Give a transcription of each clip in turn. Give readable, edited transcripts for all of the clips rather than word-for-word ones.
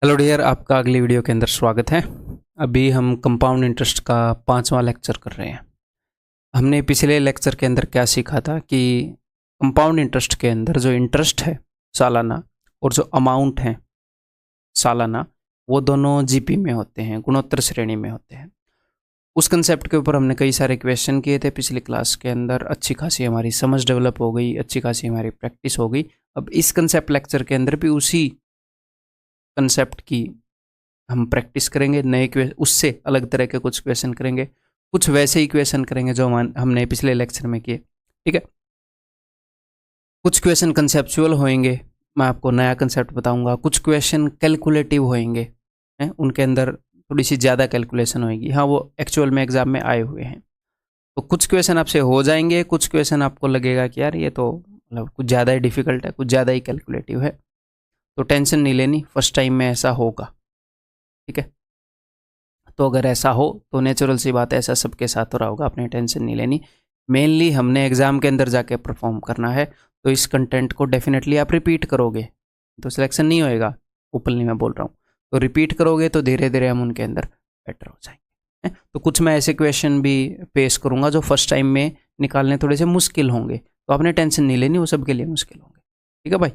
Hello dear, आपका अगली video के अंदर स्वागत है। अभी हम कंपाउंड इंटरेस्ट का 5वां लेक्चर कर रहे हैं। हमने पिछले लेक्चर के अंदर क्या सीखा था कि कंपाउंड इंटरेस्ट के अंदर जो इंटरेस्ट है सालाना और जो अमाउंट है सालाना, वो दोनों जीपी में होते हैं, गुणोत्तर श्रेणी में होते हैं। उस कंसेप्ट के ऊपर हमने कई सारे क्वेश्चन किए थे पिछली क्लास के अंदर। अच्छी खासी हमारी समझ डेवलप हो गई, अच्छी खासी हमारी प्रैक्टिस हो गई। अब इस कंसेप्ट लेक्चर के अंदर भी उसी कंसेप्ट की हम प्रैक्टिस करेंगे। नए क्वेश्चन, उससे अलग तरह के कुछ क्वेश्चन करेंगे, कुछ वैसे ही क्वेश्चन करेंगे जो हमने पिछले लेक्चर में किए। ठीक है, कुछ क्वेश्चन कंसेप्चुअल होंगे, मैं आपको नया कंसेप्ट बताऊंगा। कुछ क्वेश्चन कैलकुलेटिव होंगे, उनके अंदर थोड़ी सी ज़्यादा कैलकुलेशन होगी। हाँ, वो एक्चुअल में एग्जाम में आए हुए हैं। तो कुछ क्वेश्चन आपसे हो जाएंगे, कुछ क्वेश्चन आपको लगेगा कि यार ये तो मतलब कुछ ज़्यादा ही डिफिकल्ट है, कुछ ज़्यादा ही कैलकुलेटिव है। तो टेंशन नहीं लेनी, फर्स्ट टाइम में ऐसा होगा। ठीक है, तो अगर ऐसा हो तो नेचुरल सी बात है, ऐसा सबके साथ हो रहा होगा, आपने टेंशन नहीं लेनी। मेनली हमने एग्ज़ाम के अंदर जाके परफॉर्म करना है, तो इस कंटेंट को डेफिनेटली आप रिपीट करोगे तो सिलेक्शन नहीं होएगा, ओपनली मैं बोल रहा हूँ। तो रिपीट करोगे तो धीरे धीरे हम उनके अंदर बेटर हो जाएंगे। तो कुछ मैं ऐसे क्वेश्चन भी पेश करूँगा जो फर्स्ट टाइम में निकालने थोड़े से मुश्किल होंगे, तो आपने टेंशन नहीं लेनी, वो सबके लिए मुश्किल होंगे। ठीक है भाई,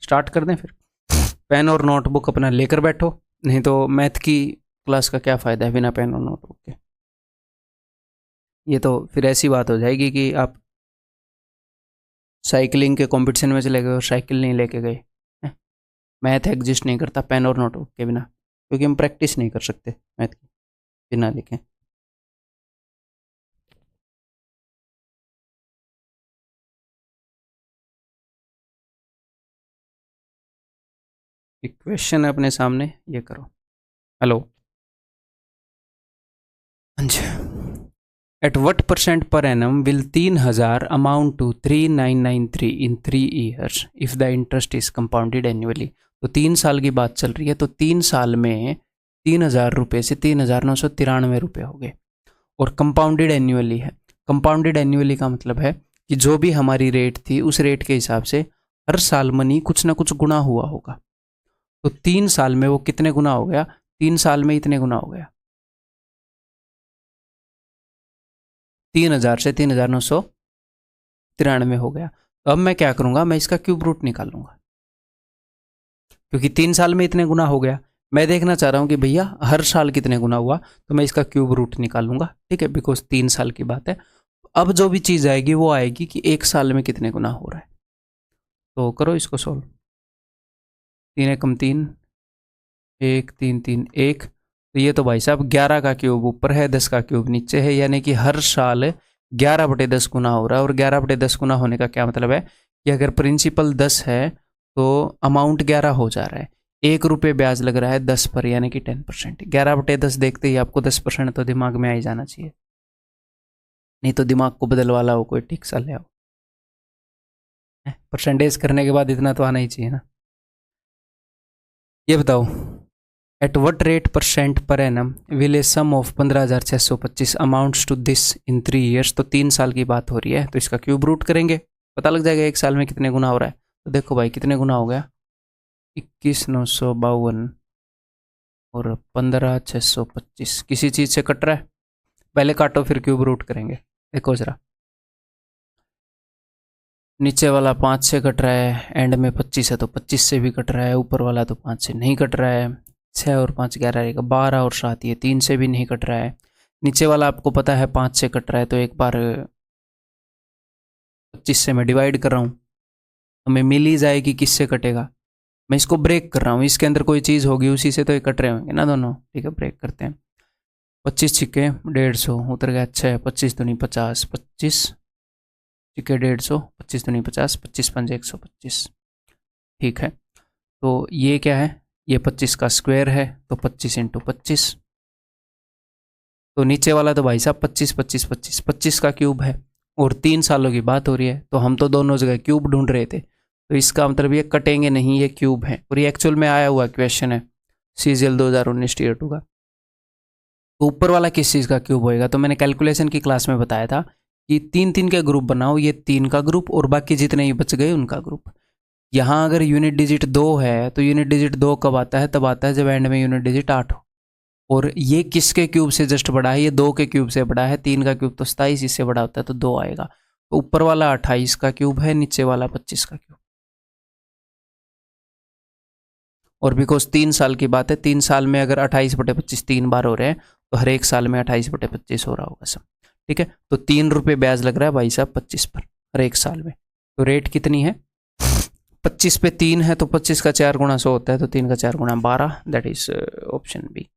स्टार्ट कर दें फिर। पेन और नोटबुक अपना लेकर बैठो, नहीं तो मैथ की क्लास का क्या फ़ायदा है बिना पेन और नोटबुक के। ये तो फिर ऐसी बात हो जाएगी कि आप साइकिलिंग के कंपटीशन में चले गए और साइकिल नहीं लेके गए। मैथ एग्जिस्ट नहीं करता पेन और नोटबुक के बिना, क्योंकि हम प्रैक्टिस नहीं कर सकते मैथ की बिना लिखे। एक क्वेश्चन है अपने सामने, ये करो। हेलो, हाँ जी। At what percent per annum will 3000 amount to 3993 in 3 years if the interest is compounded annually. तो 3 साल की बात चल रही है, तो 3 साल में 3000 रुपये से 3993 हो गए, और कंपाउंडेड एनुअली है। कंपाउंडेड एनुअली का मतलब है कि जो भी हमारी रेट थी उस रेट के हिसाब से हर साल मनी कुछ ना कुछ गुना हुआ होगा। तो 3 साल में वो कितने गुना हो गया? 3 साल में इतने गुना हो गया, 3000 से 3993 हो गया। तो अब मैं क्या करूंगा, मैं इसका क्यूब रूट निकालूंगा, क्योंकि 3 साल में इतने गुना हो गया। मैं देखना चाह रहा हूं कि भैया हर साल कितने गुना हुआ, तो मैं इसका क्यूब रूट निकालूंगा। ठीक है, बिकॉज 3 साल की बात है। अब जो भी चीज़ आएगी वो आएगी कि 1 साल में कितने गुना हो रहा है। तो करो इसको सोल्व। 3 एकम 3, 1 3 3 1। तो ये तो भाई साहब 11 का क्यूब ऊपर है, 10 का क्यूब नीचे है, यानी कि हर साल 11/10 गुना हो रहा है। और 11/10 गुना होने का क्या मतलब है कि अगर प्रिंसिपल 10 है तो अमाउंट 11 हो जा रहा है। 1 रुपये ब्याज लग रहा है 10 पर, यानी कि 10%। 11/10 देखते ही आपको 10% तो दिमाग में आ ही जाना चाहिए, नहीं तो दिमाग को बदलवा लाओ, कोई ठीक सा ले आओ। परसेंटेज करने के बाद इतना तो आना ही चाहिए ना। ये बताओ, at what rate percent per annum will a sum of 15,625 amounts to this in 3 years. तो 3 साल की बात हो रही है, तो इसका क्यूब रूट करेंगे, पता लग जाएगा 1 साल में कितने गुना हो रहा है। तो देखो भाई कितने गुना हो गया, 21,952 और 15,625 किसी चीज़ से कट रहा है। पहले काटो फिर क्यूब रूट करेंगे। देखो जरा, नीचे वाला 5 से कट रहा है, एंड में 25 है तो 25 से भी कट रहा है, ऊपर वाला तो 5 से नहीं कट रहा है। 6 और 5 11 रहेगा, 12 और 7 ये 3 से भी नहीं कट रहा है। नीचे वाला आपको पता है 5 से कट रहा है, तो एक बार 25 से मैं डिवाइड कर रहा हूँ, हमें मिल ही जाएगी किससे कटेगा। मैं इसको ब्रेक कर रहा हूँ, इसके अंदर कोई चीज़ होगी उसी से तो ये कट रहे होंगे ना दोनों। ठीक है, ब्रेक करते हैं। 25 छिक्के 150 उतर गया। 6 25 दूनी 50, 25 छिक्के 150, 25 दूनी 50, 25 पंजे 125। ठीक है, तो ये क्या है, ये 25 का स्क्वायर है, तो 25 इंटू 25। तो नीचे वाला तो भाई साहब 25 25 25 25 का क्यूब है, और 3 सालों की बात हो रही है, तो हम तो दोनों जगह क्यूब ढूंढ रहे थे। तो इसका मतलब ये कटेंगे नहीं, ये क्यूब है, और ये एक्चुअल में आया हुआ क्वेश्चन है CGL 2019 टीयर 2 का। तो ऊपर वाला किस चीज़ का क्यूब होएगा, तो मैंने कैलकुलेशन की क्लास में बताया था कि 3 3 के ग्रुप बनाओ, ये 3 का ग्रुप और बाकी जितने ही बच गए उनका ग्रुप। यहाँ अगर यूनिट डिजिट 2 है तो यूनिट डिजिट 2 कब आता है? तब आता है जब एंड में यूनिट डिजिट 8 हो। और ये किसके क्यूब से जस्ट बड़ा है? ये 2 के क्यूब से बड़ा है। 3 का क्यूब तो 27, इससे बड़ा होता है तो 2 आएगा। तो ऊपर वाला 28 का क्यूब है, नीचे वाला 25 का क्यूब। और बिकॉज 3 साल की बात है, 3 साल में अगर 28/25 3 बार हो रहे हैं तो हर एक साल में 28/25 हो रहा होगा सब। ठीक है, तो 3 रुपये ब्याज लग रहा है भाई साहब 25 पर हर एक साल में। तो रेट कितनी है? 25 पे 3 है तो 25 का 4 गुणा 100 होता है, तो 3 का 4 गुणा 12, दैट इज ऑप्शन बी।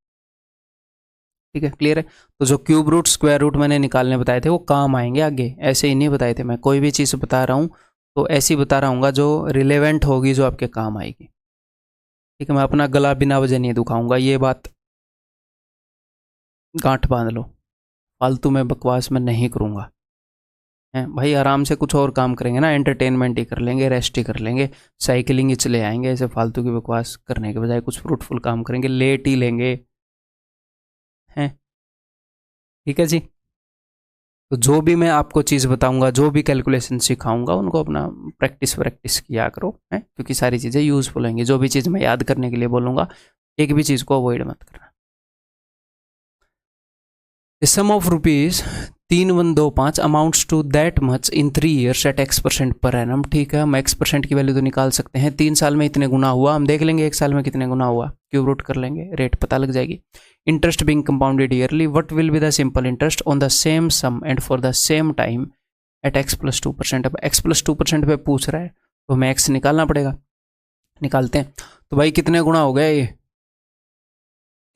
ठीक है, क्लियर है? तो जो क्यूब रूट स्क्वायर रूट मैंने निकालने बताए थे वो काम आएंगे आगे, ऐसे ही नहीं बताए थे। मैं कोई भी चीज़ बता रहा हूँ तो ऐसी बता रहा हूँ जो रिलेवेंट होगी, जो आपके काम आएगी। ठीक है, मैं अपना गला बिना वजह नहीं दुखाऊंगा, ये बात गांठ बांध लो। फालतू में बकवास मैं नहीं करूँगा। हैं भाई, आराम से कुछ और काम करेंगे ना, एंटरटेनमेंट ही कर लेंगे, रेस्ट ही कर लेंगे, साइकिलिंग ही चले आएंगे। ऐसे फालतू की बकवास करने के बजाय कुछ फ्रूटफुल काम करेंगे, लेट ही लेंगे। हैं, ठीक है जी। तो जो भी मैं आपको चीज़ बताऊंगा, जो भी कैलकुलेशन सिखाऊंगा, उनको अपना प्रैक्टिस किया करो, हैं, क्योंकि सारी चीज़ें यूजफुल होंगी। जो भी चीज़ मैं याद करने के लिए बोलूँगा, एक भी चीज़ को अवॉइड मत करना। The sum of rupees 3125 amounts to that much in 3 years at x% per annum। ठीक है, हम x% की वैल्यू तो निकाल सकते हैं। 3 साल में इतने गुना हुआ, हम देख लेंगे 1 साल में कितने गुना हुआ, क्यूब रूट कर लेंगे, रेट पता लग जाएगी। Interest being compounded yearly, what will be the simple interest on the same sum and for the same time at x+2%। अब x+2% पे पूछ रहा है तो हमें x निकालना पड़ेगा, निकालते हैं। तो भाई कितने गुना हो गया ये?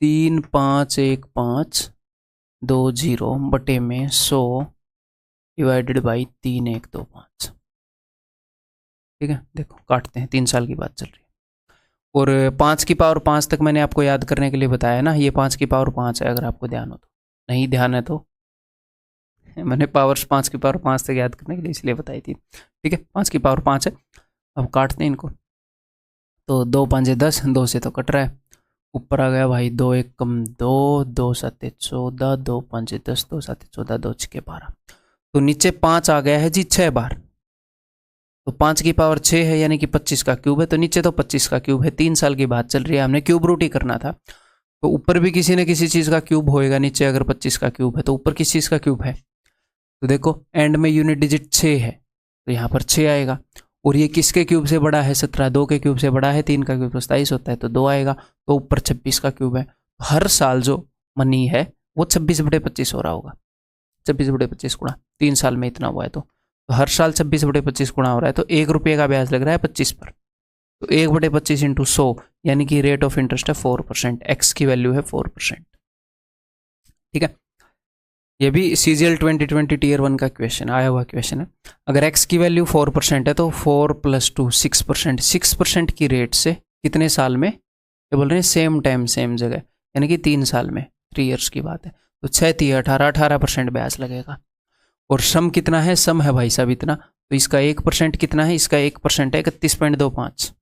3515 20 बटे में 100 डिवाइडेड बाई 3125। ठीक है, देखो काटते हैं, 3 साल की बात चल रही है। और 5 की पावर 5 तक मैंने आपको याद करने के लिए बताया ना, ये 5 की पावर 5 है, अगर आपको ध्यान हो तो। नहीं ध्यान है तो मैंने पावर्स 5 की पावर 5 तक याद करने के लिए इसलिए बताई थी। ठीक है, 5 की पावर 5 है। अब काटते हैं इनको, तो 2 5 10, 2 से तो कट रहा है। ऊपर आ गया भाई 2 1 कम 2, 2 7 14, 2 5 10, 2 7 14, 2 6 12। तो नीचे 5 आ गया है जी 6 बार। तो 5 की पावर 6 है, यानी कि 25 का क्यूब है, तो नीचे तो 25 का क्यूब है। 3 साल की बात चल रही है, हमने क्यूब रूट ही करना था। तो ऊपर भी किसी न किसी चीज़ का क्यूब होएगा, नीचे अगर 25 का क्यूब है तो ऊपर किस चीज़ का क्यूब है? तो देखो एंड में यूनिट डिजिट 6 है तो यहाँ पर 6 आएगा। और ये किसके क्यूब से बड़ा है? 17। 2 के क्यूब से बड़ा है, 3 का क्यूब 27 होता है तो 2 आएगा। तो ऊपर 26 का क्यूब है। हर साल जो मनी है वो 26/25 हो रहा होगा। 26/25 गुणा 3 साल में इतना हुआ है तो हर साल 26/25 गुणा हो रहा है, तो 1 रुपये का ब्याज लग रहा है 25 पर। तो 1/25 इंटू 100, यानी कि रेट ऑफ इंटरेस्ट है 4%। एक्स की वैल्यू है 4%। ठीक है, ये भी CGL 2020 Tier 1 का क्वेश्चन आया हुआ क्वेश्चन है। अगर x की वैल्यू 4% है तो 4 + 2 6%। 6% की रेट से कितने साल में? ये बोल रहे हैं सेम टाइम सेम जगह, यानी कि 3 साल में, 3 ईयर्स की बात है। तो 6 3 18, 18% ब्याज लगेगा। और सम कितना है? सम है भाई साहब इतना, तो इसका 1% कितना है? इसका 1% है 31.25।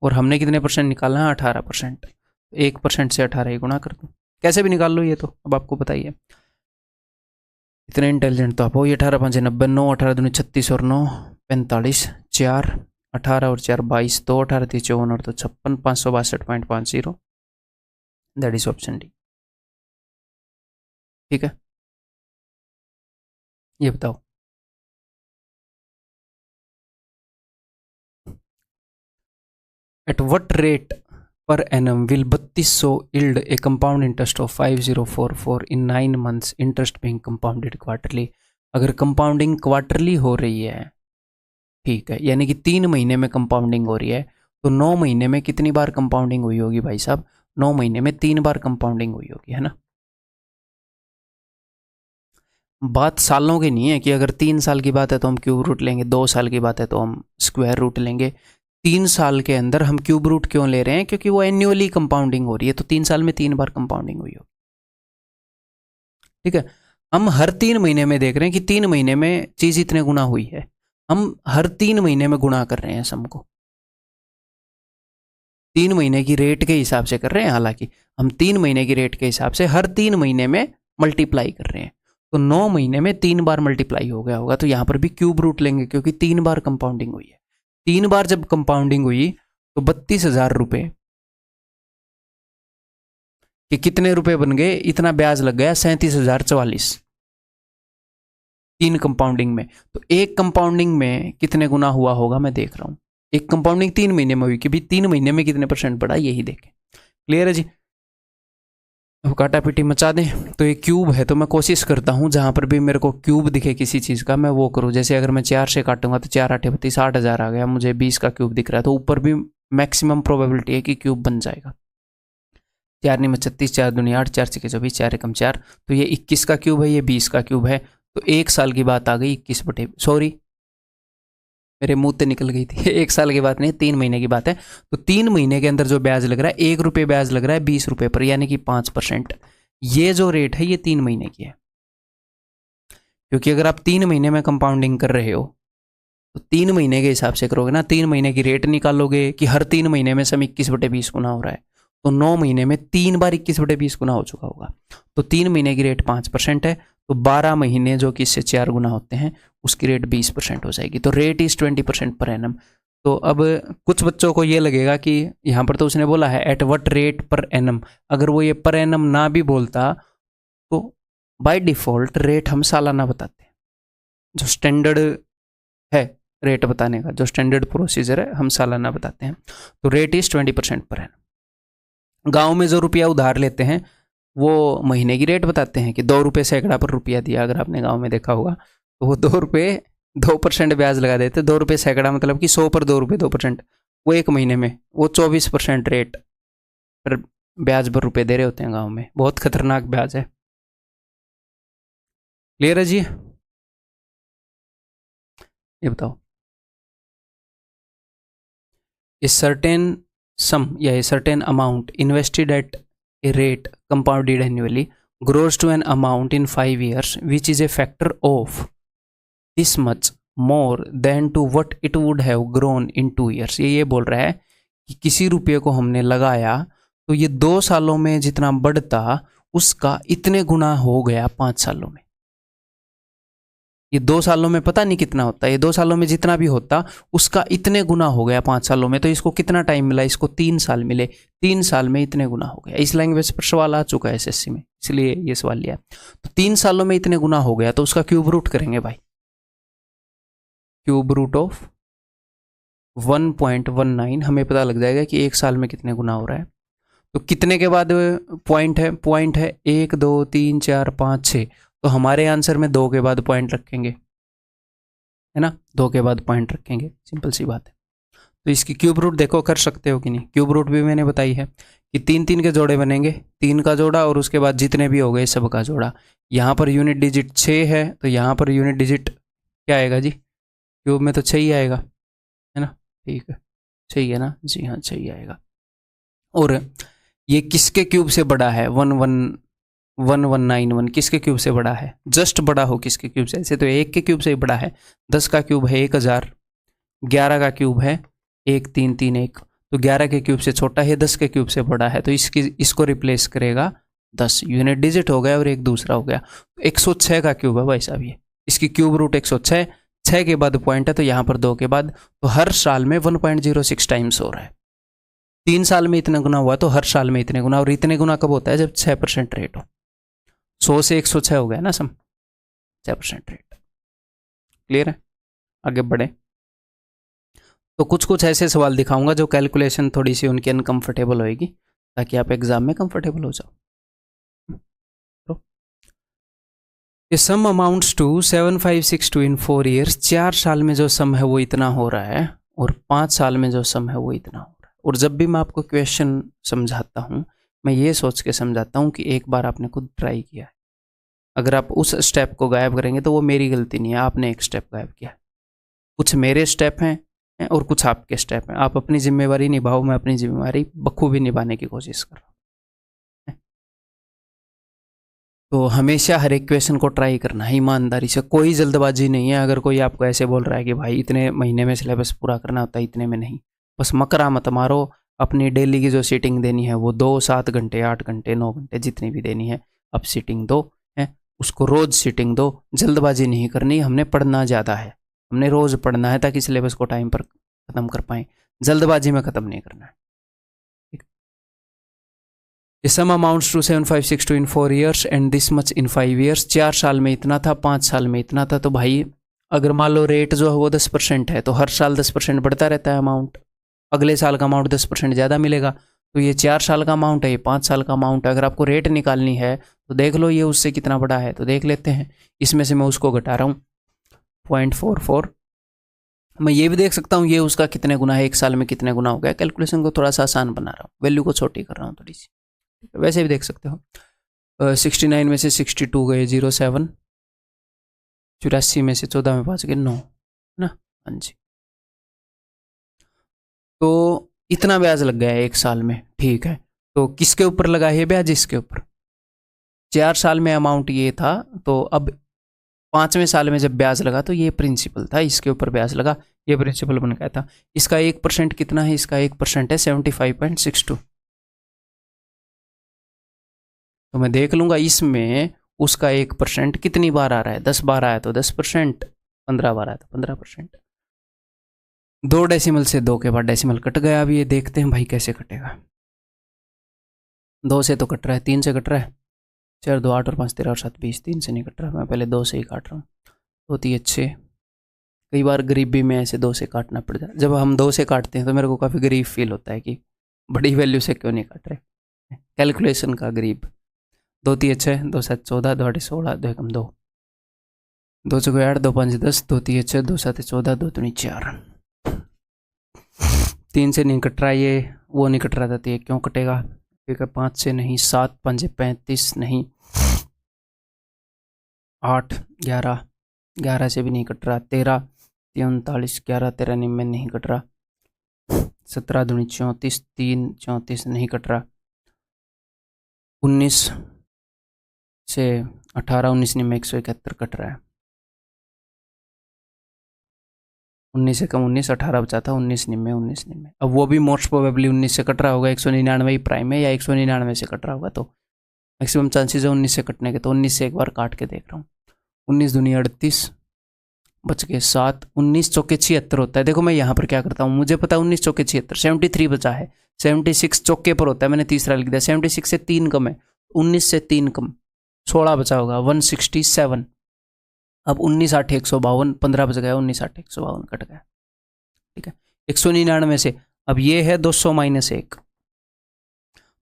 और हमने कितने परसेंट निकालना है? 18%। 1% से 18 ही गुणा कर दूँ, कैसे भी निकाल लो, ये तो अब आपको बताइए। इतने इंटेलिजेंट तो आप हो। ये 18 5 90, 9 18 दूनी 36 और 9 45, 4 18 और 4 22, 2 18 3 54 और 2 56, 562.50। That is option D. ठीक है, ये बताओ। At what rate per annum will 3200 yield a compound interest of 5044 in 9 months, interest being compounded quarterly। अगर कंपाउंडिंग क्वार्टरली हो रही है, ठीक है, यानी कि 3 महीने में कंपाउंडिंग हो रही है, तो 9 महीने में कितनी बार कंपाउंडिंग हुई होगी भाई साहब? 9 महीने में 3 बार कंपाउंडिंग हुई होगी, है ना। बात सालों की नहीं है कि अगर 3 साल की बात है तो हम क्यूब रूट लेंगे, 2 साल की बात है तो हम स्क्वायर रूट लेंगे। 3 साल के अंदर हम क्यूब रूट क्यों ले रहे हैं? क्योंकि वो एन्युअली कंपाउंडिंग हो रही है, तो 3 साल में 3 बार कंपाउंडिंग हुई हो। ठीक है, हम हर 3 महीने में देख रहे हैं कि 3 महीने में चीज इतने गुना हुई है, हम हर 3 महीने में गुणा कर रहे हैं सम को। 3 महीने की रेट के हिसाब से कर रहे हैं, हालांकि हम 3 महीने की रेट के हिसाब से हर 3 महीने में मल्टीप्लाई कर रहे हैं, तो 9 महीने में 3 बार मल्टीप्लाई हो गया होगा। तो यहाँ पर भी क्यूब रूट लेंगे क्योंकि 3 बार कंपाउंडिंग हुई है। 3 बार जब कंपाउंडिंग हुई तो 32,000 रुपये कि कितने रुपए बन गए, इतना ब्याज लग गया 37,044 3 कंपाउंडिंग में। तो एक कंपाउंडिंग में कितने गुना हुआ होगा मैं देख रहा हूं। एक कंपाउंडिंग 3 महीने में हुई कि भाई 3 महीने में कितने % बढ़ा, यही देखें। क्लियर है जी। अब काटा पीटी मचा दें। तो ये क्यूब है, तो मैं कोशिश करता हूं जहां पर भी मेरे को क्यूब दिखे किसी चीज़ का मैं वो करूं। जैसे अगर मैं 4 से काटूंगा तो 4 8 32 60,000 आ गया, मुझे 20 का क्यूब दिख रहा है, तो ऊपर भी मैक्सिमम प्रोबेबिलिटी है कि क्यूब बन जाएगा। 4 9 36, 4 दूनी 8, 4 6 24, 4 एकम 4, तो ये 21 का क्यूब है, ये 20 का क्यूब है। तो 1 साल की बात आ गई, 21 बटे, सॉरी मेरे मुंह से निकल गई थी 1 साल की बात नहीं, 3 महीने की बात है। तो 3 महीने के अंदर जो ब्याज लग रहा है, 1 रुपये ब्याज लग रहा है 20 रुपये पर, यानी कि 5%। ये जो रेट है ये 3 महीने की है, क्योंकि अगर आप 3 महीने में कंपाउंडिंग कर रहे हो तो 3 महीने के हिसाब से करोगे ना, 3 महीने की रेट निकालोगे कि हर 3 महीने में सम 21 बटे 20 गुना हो रहा है, तो 9 महीने में 3 बार 21 बटे 20 गुना हो चुका होगा। तो 3 महीने की रेट 5% है, तो 12 महीने जो कि इससे 4 गुना होते हैं उसकी रेट 20% हो जाएगी। तो रेट इज 20% पर एनम। तो अब कुछ बच्चों को ये लगेगा कि यहाँ पर तो उसने बोला है at what rate per annum, अगर वो ये पर एनम ना भी बोलता तो बाय डिफॉल्ट रेट हम सालाना बताते हैं। जो स्टैंडर्ड है रेट बताने का, जो स्टैंडर्ड प्रोसीजर है, हम सालाना बताते हैं। तो रेट इज 20% पर एनम। गाँव में जो रुपया उधार लेते हैं वो महीने की रेट बताते हैं कि 2 रुपये सैकड़ा पर रुपया दिया, अगर आपने गांव में देखा होगा तो वो 2 रुपये 2% ब्याज लगा देते। 2 रुपये सैकड़ा मतलब कि 100 पर 2 रुपये 2%, वो 1 महीने में वो 24% रेट पर ब्याज पर रुपये दे रहे होते हैं गांव में। बहुत खतरनाक ब्याज है। क्लियर है जी। ये बताओ, ए सर्टेन सम या a certain amount invested at a rate compounded annually grows to an amount in 5 years which is a factor of this much more than to what it would have grown in 2 years। ये बोल रहा है कि किसी रुपये को हमने लगाया तो ये 2 सालों में जितना बढ़ता उसका इतने गुना हो गया 5 सालों में। ये 2 सालों में पता नहीं कितना होता, ये 2 सालों में जितना भी होता उसका इतने गुना हो गया 5 सालों में। तो इसको कितना टाइम मिला, इसको 3 साल मिले, 3 साल में इतने गुना हो गया। इस लैंग्वेज पर सवाल आ चुका है एसएससी में, इसलिए ये सवाल लिया। तो 3 सालों में इतने गुना हो गया तो उसका क्यूब रूट करेंगे भाई। क्यूब रूट ऑफ 1.19 हमें पता लग जाएगा कि 1 साल में कितने गुना हो रहा है। तो कितने के बाद पॉइंट है 1 2 3 4 5 6, तो हमारे आंसर में 2 के बाद पॉइंट रखेंगे, है ना, 2 के बाद पॉइंट रखेंगे, सिंपल सी बात है। तो इसकी क्यूब रूट देखो कर सकते हो कि नहीं। क्यूब रूट भी मैंने बताई है कि 3 3 के जोड़े बनेंगे, 3 का जोड़ा और उसके बाद जितने भी हो गए सब का जोड़ा। यहाँ पर यूनिट डिजिट 6 है तो यहाँ पर यूनिट डिजिट क्या आएगा जी, क्यूब में तो 6 ही आएगा, है ना, ठीक है 6 है ना जी, हाँ 6 ही आएगा। और ये किसके क्यूब से बड़ा है, 1191 किसके क्यूब से बड़ा है, जस्ट बड़ा हो किसके क्यूब से, ऐसे तो 1 के क्यूब से ही बड़ा है। 10 का क्यूब है 1000, 11 का क्यूब है 1331, तो 11 के क्यूब से छोटा है, 10 के क्यूब से बड़ा है, तो इसको रिप्लेस करेगा 10, यूनिट डिजिट हो गया और एक दूसरा हो गया। 106 का क्यूब है भाई साहब ये, इसकी क्यूब रूट 106, 6 के बाद पॉइंट है तो यहाँ पर 2 के बाद, तो हर साल में 1.06 टाइम्स हो रहा है। 3 साल में इतना गुना हुआ तो हर साल में इतने गुना, और इतने गुना कब होता है जब 6% रेट हो। 100 से 106 हो गया ना सम, 6% रेट। क्लियर है, आगे बढ़े। तो कुछ ऐसे सवाल दिखाऊंगा जो कैलकुलेशन थोड़ी सी उनकी अनकंफर्टेबल होएगी ताकि आप एग्जाम में कंफर्टेबल हो जाओ। सम अमाउंट्स टू 7562 इन 4 ईयर्स, 4 साल में जो सम है वो इतना हो रहा है और 5 साल में जो सम है वो इतना हो रहा है। और जब भी मैं आपको क्वेश्चन समझाता हूँ मैं ये सोच के समझाता हूँ कि एक बार आपने खुद ट्राई किया है। अगर आप उस स्टेप को गायब करेंगे तो वो मेरी गलती नहीं है, आपने एक स्टेप गायब किया है। कुछ मेरे स्टेप हैं और कुछ आपके स्टेप हैं। आप अपनी जिम्मेवारी निभाओ, मैं अपनी जिम्मेवारी बखूबी निभाने की कोशिश कर रहा हूँ। तो हमेशा हर एक क्वेश्चन को ट्राई करना है ईमानदारी से, कोई जल्दबाजी नहीं है। अगर कोई आपको ऐसे बोल रहा है कि भाई इतने महीने में सिलेबस पूरा करना होता है, इतने में नहीं, बस मकरा मत मारो। अपनी डेली की जो सीटिंग देनी है वो 2 7 घंटे 8 घंटे 9 घंटे जितनी भी देनी है अब सीटिंग दो, है उसको रोज़ सीटिंग दो। जल्दबाजी नहीं करनी, हमने पढ़ना ज़्यादा है, हमने रोज़ पढ़ना है ताकि सिलेबस को टाइम पर खत्म कर पाए, जल्दबाजी में खत्म नहीं करना है। The sum amounts to 7562 in 4 years and this much in 5 years। 4 साल में इतना था, 5 साल में इतना था। तो भाई अगर मान लो रेट जो है वो 10% है तो हर साल 10% बढ़ता रहता है अमाउंट, अगले साल का अमाउंट 10% ज़्यादा मिलेगा। तो ये 4 साल का अमाउंट है, ये 5 साल का अमाउंट है। अगर आपको रेट निकालनी है तो देख लो ये उससे कितना बड़ा है, तो देख लेते हैं। इसमें से मैं उसको घटा रहा हूँ 0.44। मैं ये भी देख सकता हूँ ये उसका कितने गुना है, 1 साल में कितने गुना हो गया। कैलकुलेशन को थोड़ा सा आसान बना रहा हूँ, वैल्यू को छोटी कर रहा हूँ थोड़ी सी, वैसे भी देख सकते हो। 69 में से 62 गए 07, 84 में से 14 में 5 गए 9, है ना। हाँ जी, तो इतना ब्याज लग गया है 1 साल में, ठीक है। तो किसके ऊपर लगा है ब्याज? इसके ऊपर। 4 साल में अमाउंट ये था, तो अब 5वें साल में जब ब्याज लगा तो ये प्रिंसिपल था, इसके ऊपर ब्याज लगा, ये प्रिंसिपल बन गया था। इसका 1% कितना है? इसका 1% है 75.62। तो मैं देख लूँगा इसमें उसका 1% कितनी बार आ रहा है। 10 बार आया तो 10%, 15 बार आया तो 15%। 2 डेसिमल से 2 के बाद डेसिमल कट गया। अब ये देखते हैं भाई कैसे कटेगा। 2 से तो कट रहा है, 3 से कट रहा है, 4 2 8 और 5 13 और 7 20, 3 से नहीं कट रहा। मैं पहले 2 से ही काट रहा हूँ, होती अच्छे। कई बार गरीबी में ऐसे 2 से काटना पड़ जाता है। जब हम 2 से काटते हैं तो मेरे को काफ़ी गरीब फील होता है कि बड़ी वैल्यू से क्यों नहीं काट रहे, कैलकुलेशन का गरीब। 2 3 अच्छे, 2 7 14, 2 8 16, 2 1 2, 2 4 8, 2 5 10, 2 3 अच्छे, 2 7 14, 2 3 4। 3 से नहीं कट रहा, ये वो नहीं कट रहा था, तो ये क्यों कटेगा? ठीक है, 5 से नहीं, 7 5 35 नहीं, 8 11, 11 से भी नहीं कट रहा, 13 39, 11 13 नहीं कट रहा, 17 दूनी 34, 3 34 नहीं कट रहा, 19 से 18, 19 में 171 कट रहा है। 19 से कम 19, 18 बचा था, 19 निम्मे 19 निम्मे। अब वो भी मोस्ट प्रोबेबली 19 से कट रहा होगा, 199 ही प्राइम है, या 199 से कट रहा होगा, तो मैक्सिमम चांसेस है 19 से कटने के। तो 19 से एक बार काट के देख रहा हूँ। 19 दूनी 38, बच गए 7, 19 चौके 76 होता है। देखो मैं यहाँ पर क्या करता हूँ, मुझे पता है 19 चौके 76, 73 बचा है, 76 चौके पर होता है, मैंने तीसरा लिख दिया। 76 से 3 कम है, 19 से 3 कम, 16 बचा होगा, 167। अब 19 8 152, 15 बच गया, 19 8 152 कट गया, ठीक है। 199 से अब ये है 200 - 1,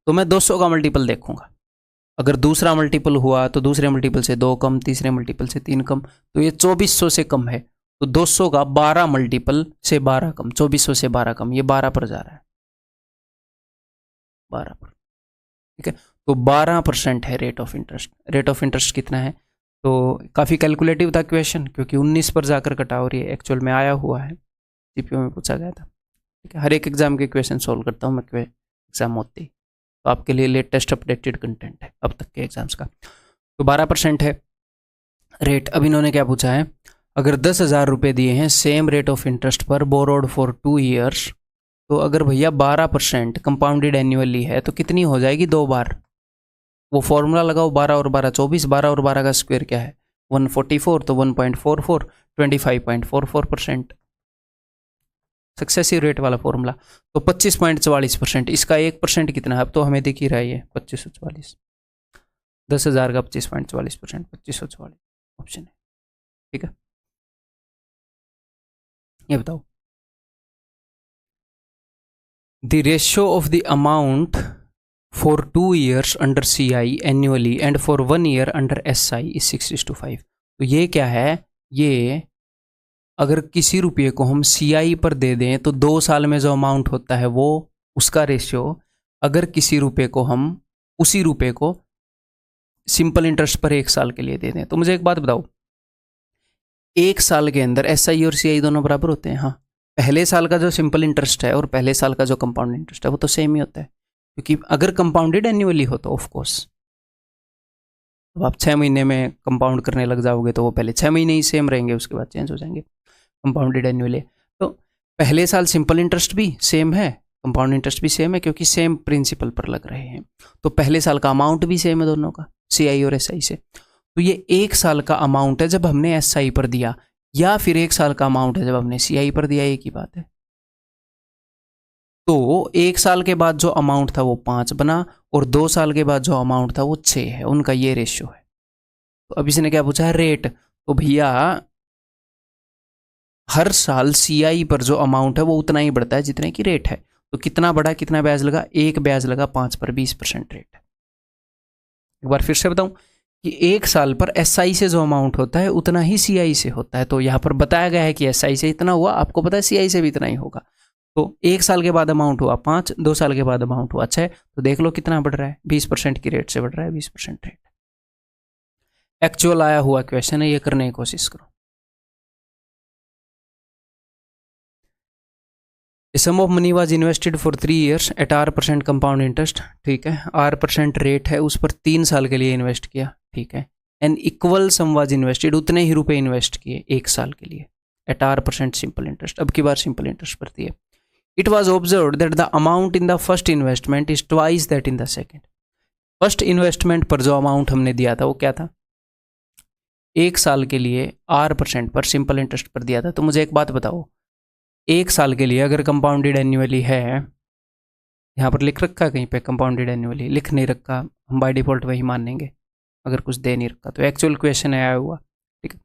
तो मैं 200 का मल्टीपल देखूंगा। अगर दूसरा मल्टीपल हुआ तो दूसरे मल्टीपल से 2 कम, तीसरे मल्टीपल से 3 कम, तो ये 2400 से कम है। तो 200 का 12 मल्टीपल से 12 कम, 2400 से 12 कम, ये 12 पर जा रहा है, 12 पर, ठीक है। तो 12% है rate of interest. Rate of interest कितना है? तो काफ़ी कैलकुलेटिव था क्वेश्चन, क्योंकि 19 पर जाकर कटा, और ये एक्चुअल में आया हुआ है, सीपीओ में पूछा गया था, ठीक है। हर एक एग्जाम के क्वेश्चन सोल्व करता हूँ मैं, एग्जाम होते ही, तो आपके लिए लेटेस्ट अपडेटेड कंटेंट है अब तक के एग्जाम्स का। तो 12% है रेट। अब इन्होंने क्या पूछा है, अगर 10,000 रुपये दिए हैं सेम रेट ऑफ इंटरेस्ट पर, बोरोड फॉर 2 ईयर्स, तो अगर भैया 12% कंपाउंडेड एनुअली है तो कितनी हो जाएगी 2 बार? वो फॉर्मूला लगाओ, 12 और 12 24, 12 और 12 का स्क्वायर क्या है 144, तो 1.44, 25.44%, सक्सेसिव रेट वाला फॉर्मूला। तो 25.44%, इसका 1% कितना है? अब तो हमें दिख ही रहा है ये 2544, 10,000 का 25.44%, 2544 ऑप्शन है, ठीक है। ये बताओ, the ratio of the amount for 2 years under CI annually and for 1 year under SI is 6:5। तो ये क्या है? ये अगर किसी रुपये को हम CI पर दे दें तो 2 साल में जो अमाउंट होता है वो उसका रेशियो, अगर किसी रुपये को हम उसी रुपये को सिंपल इंटरेस्ट पर 1 साल के लिए दे दें, तो मुझे एक बात बताओ, 1 साल के अंदर SI और CI दोनों बराबर होते हैं? हाँ, पहले साल का जो सिंपल इंटरेस्ट है और पहले साल का जो कंपाउंड इंटरेस्ट है वो तो सेम ही होता है, क्योंकि अगर कंपाउंडेड एनुअली हो तो ऑफ कोर्स, अब आप 6 महीने में कंपाउंड करने लग जाओगे तो वो पहले 6 महीने ही सेम रहेंगे, उसके बाद चेंज हो जाएंगे कंपाउंडेड एनुअली। तो पहले साल सिंपल इंटरेस्ट भी सेम है, कंपाउंड इंटरेस्ट भी सेम है, क्योंकि सेम प्रिंसिपल पर लग रहे हैं। तो पहले साल का अमाउंट भी सेम है दोनों का, CI और SI से। तो ये 1 साल का अमाउंट है जब हमने SI पर दिया, या फिर 1 साल का अमाउंट है जब हमने CI पर दिया, एक ही बात है। तो 1 साल के बाद जो अमाउंट था वो 5 बना और 2 साल के बाद जो अमाउंट था वो 6 है, उनका ये रेशियो है। तो अब इसने क्या पूछा है, रेट। तो भैया हर साल सीआई पर जो अमाउंट है वो उतना ही बढ़ता है जितने की रेट है। तो कितना बढ़ा, कितना ब्याज लगा, एक ब्याज लगा 5 पर 20% रेट है। एक बार फिर से बताऊं कि 1 साल पर एसआई से जो अमाउंट होता है उतना ही सीआई से होता है। तो यहाँ पर बताया गया है कि एसआई से इतना हुआ, आपको पता है सीआई से भी इतना ही होगा। तो 1 साल के बाद अमाउंट हुआ 5, 2 साल के बाद अमाउंट हुआ 6, तो देख लो कितना बढ़ रहा है, 20% की रेट से बढ़ रहा है, 20% रेट। एक्चुअल आया हुआ क्वेश्चन है, ये करने की कोशिश करो। Sum of money was invested for 3 years at R% compound interest, ठीक है, R% रेट है, उस पर 3 साल के लिए इन्वेस्ट किया, ठीक है। And equal some was invested, उतने ही रुपए इन्वेस्ट किए 1 साल के लिए एट R% सिंपल इंटरेस्ट। अब की बार सिंपल इंटरेस्ट पर दिए। It was observe that the amount in the first investment is twice that in the second. First investment पर जो अमाउंट हमने दिया था वो क्या था, 1 साल के लिए R% पर सिंपल इंटरेस्ट पर दिया था। तो मुझे एक बात बताओ, 1 साल के लिए अगर कंपाउंडेड एन्युअली है, यहाँ पर लिख रखा है कहीं पे कंपाउंडेड एन्युअली, लिख नहीं रखा, हम बाय डिफॉल्ट वही मानेंगे अगर कुछ दे नहीं रखा। तो एक्चुअल क्वेश्चन है आया हुआ, ठीक है।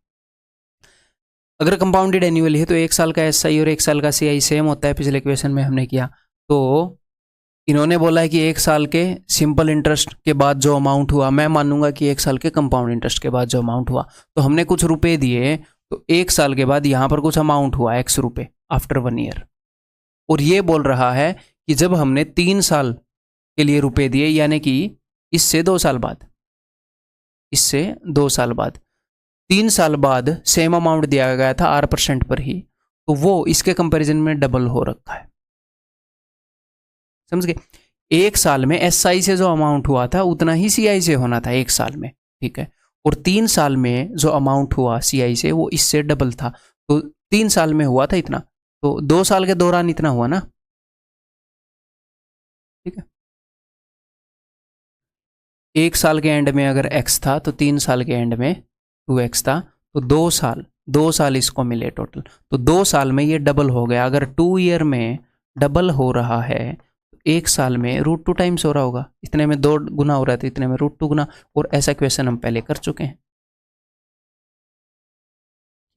अगर कंपाउंडेड एन्युअली है तो 1 साल का एसआई और 1 साल का सीआई सेम होता है, पिछले क्वेश्चन में हमने किया। तो इन्होंने बोला है कि 1 साल के सिंपल इंटरेस्ट के बाद जो अमाउंट हुआ, मैं मानूंगा कि 1 साल के कंपाउंड इंटरेस्ट के बाद जो अमाउंट हुआ, तो हमने कुछ रुपए दिए, तो 1 साल के बाद यहाँ पर कुछ अमाउंट हुआ x रुपए आफ्टर 1 ईयर। और ये बोल रहा है कि जब हमने 3 साल के लिए रुपए दिए, यानी कि इससे 2 साल बाद, इससे 2 साल बाद 3 साल बाद सेम अमाउंट दिया गया था R% पर ही, तो वो इसके कंपैरिजन में डबल हो रखा है, समझ गए। 1 साल में एसआई से जो अमाउंट हुआ था उतना ही सीआई से होना था 1 साल में, ठीक है। और 3 साल में जो अमाउंट हुआ सीआई से वो इससे डबल था। तो 3 साल में हुआ था इतना, तो 2 साल के दौरान इतना हुआ ना, ठीक है। 1 साल के एंड में अगर x था तो 3 साल के एंड में 2x था, तो 2 साल इसको मिले टोटल। तो 2 साल में ये डबल हो गया। अगर 2 ईयर में डबल हो रहा है, 1 साल में √2 टाइम्स हो रहा होगा, इतने में 2 गुना हो रहा था, इतने में √2 गुना। और ऐसा क्वेश्चन हम पहले कर चुके हैं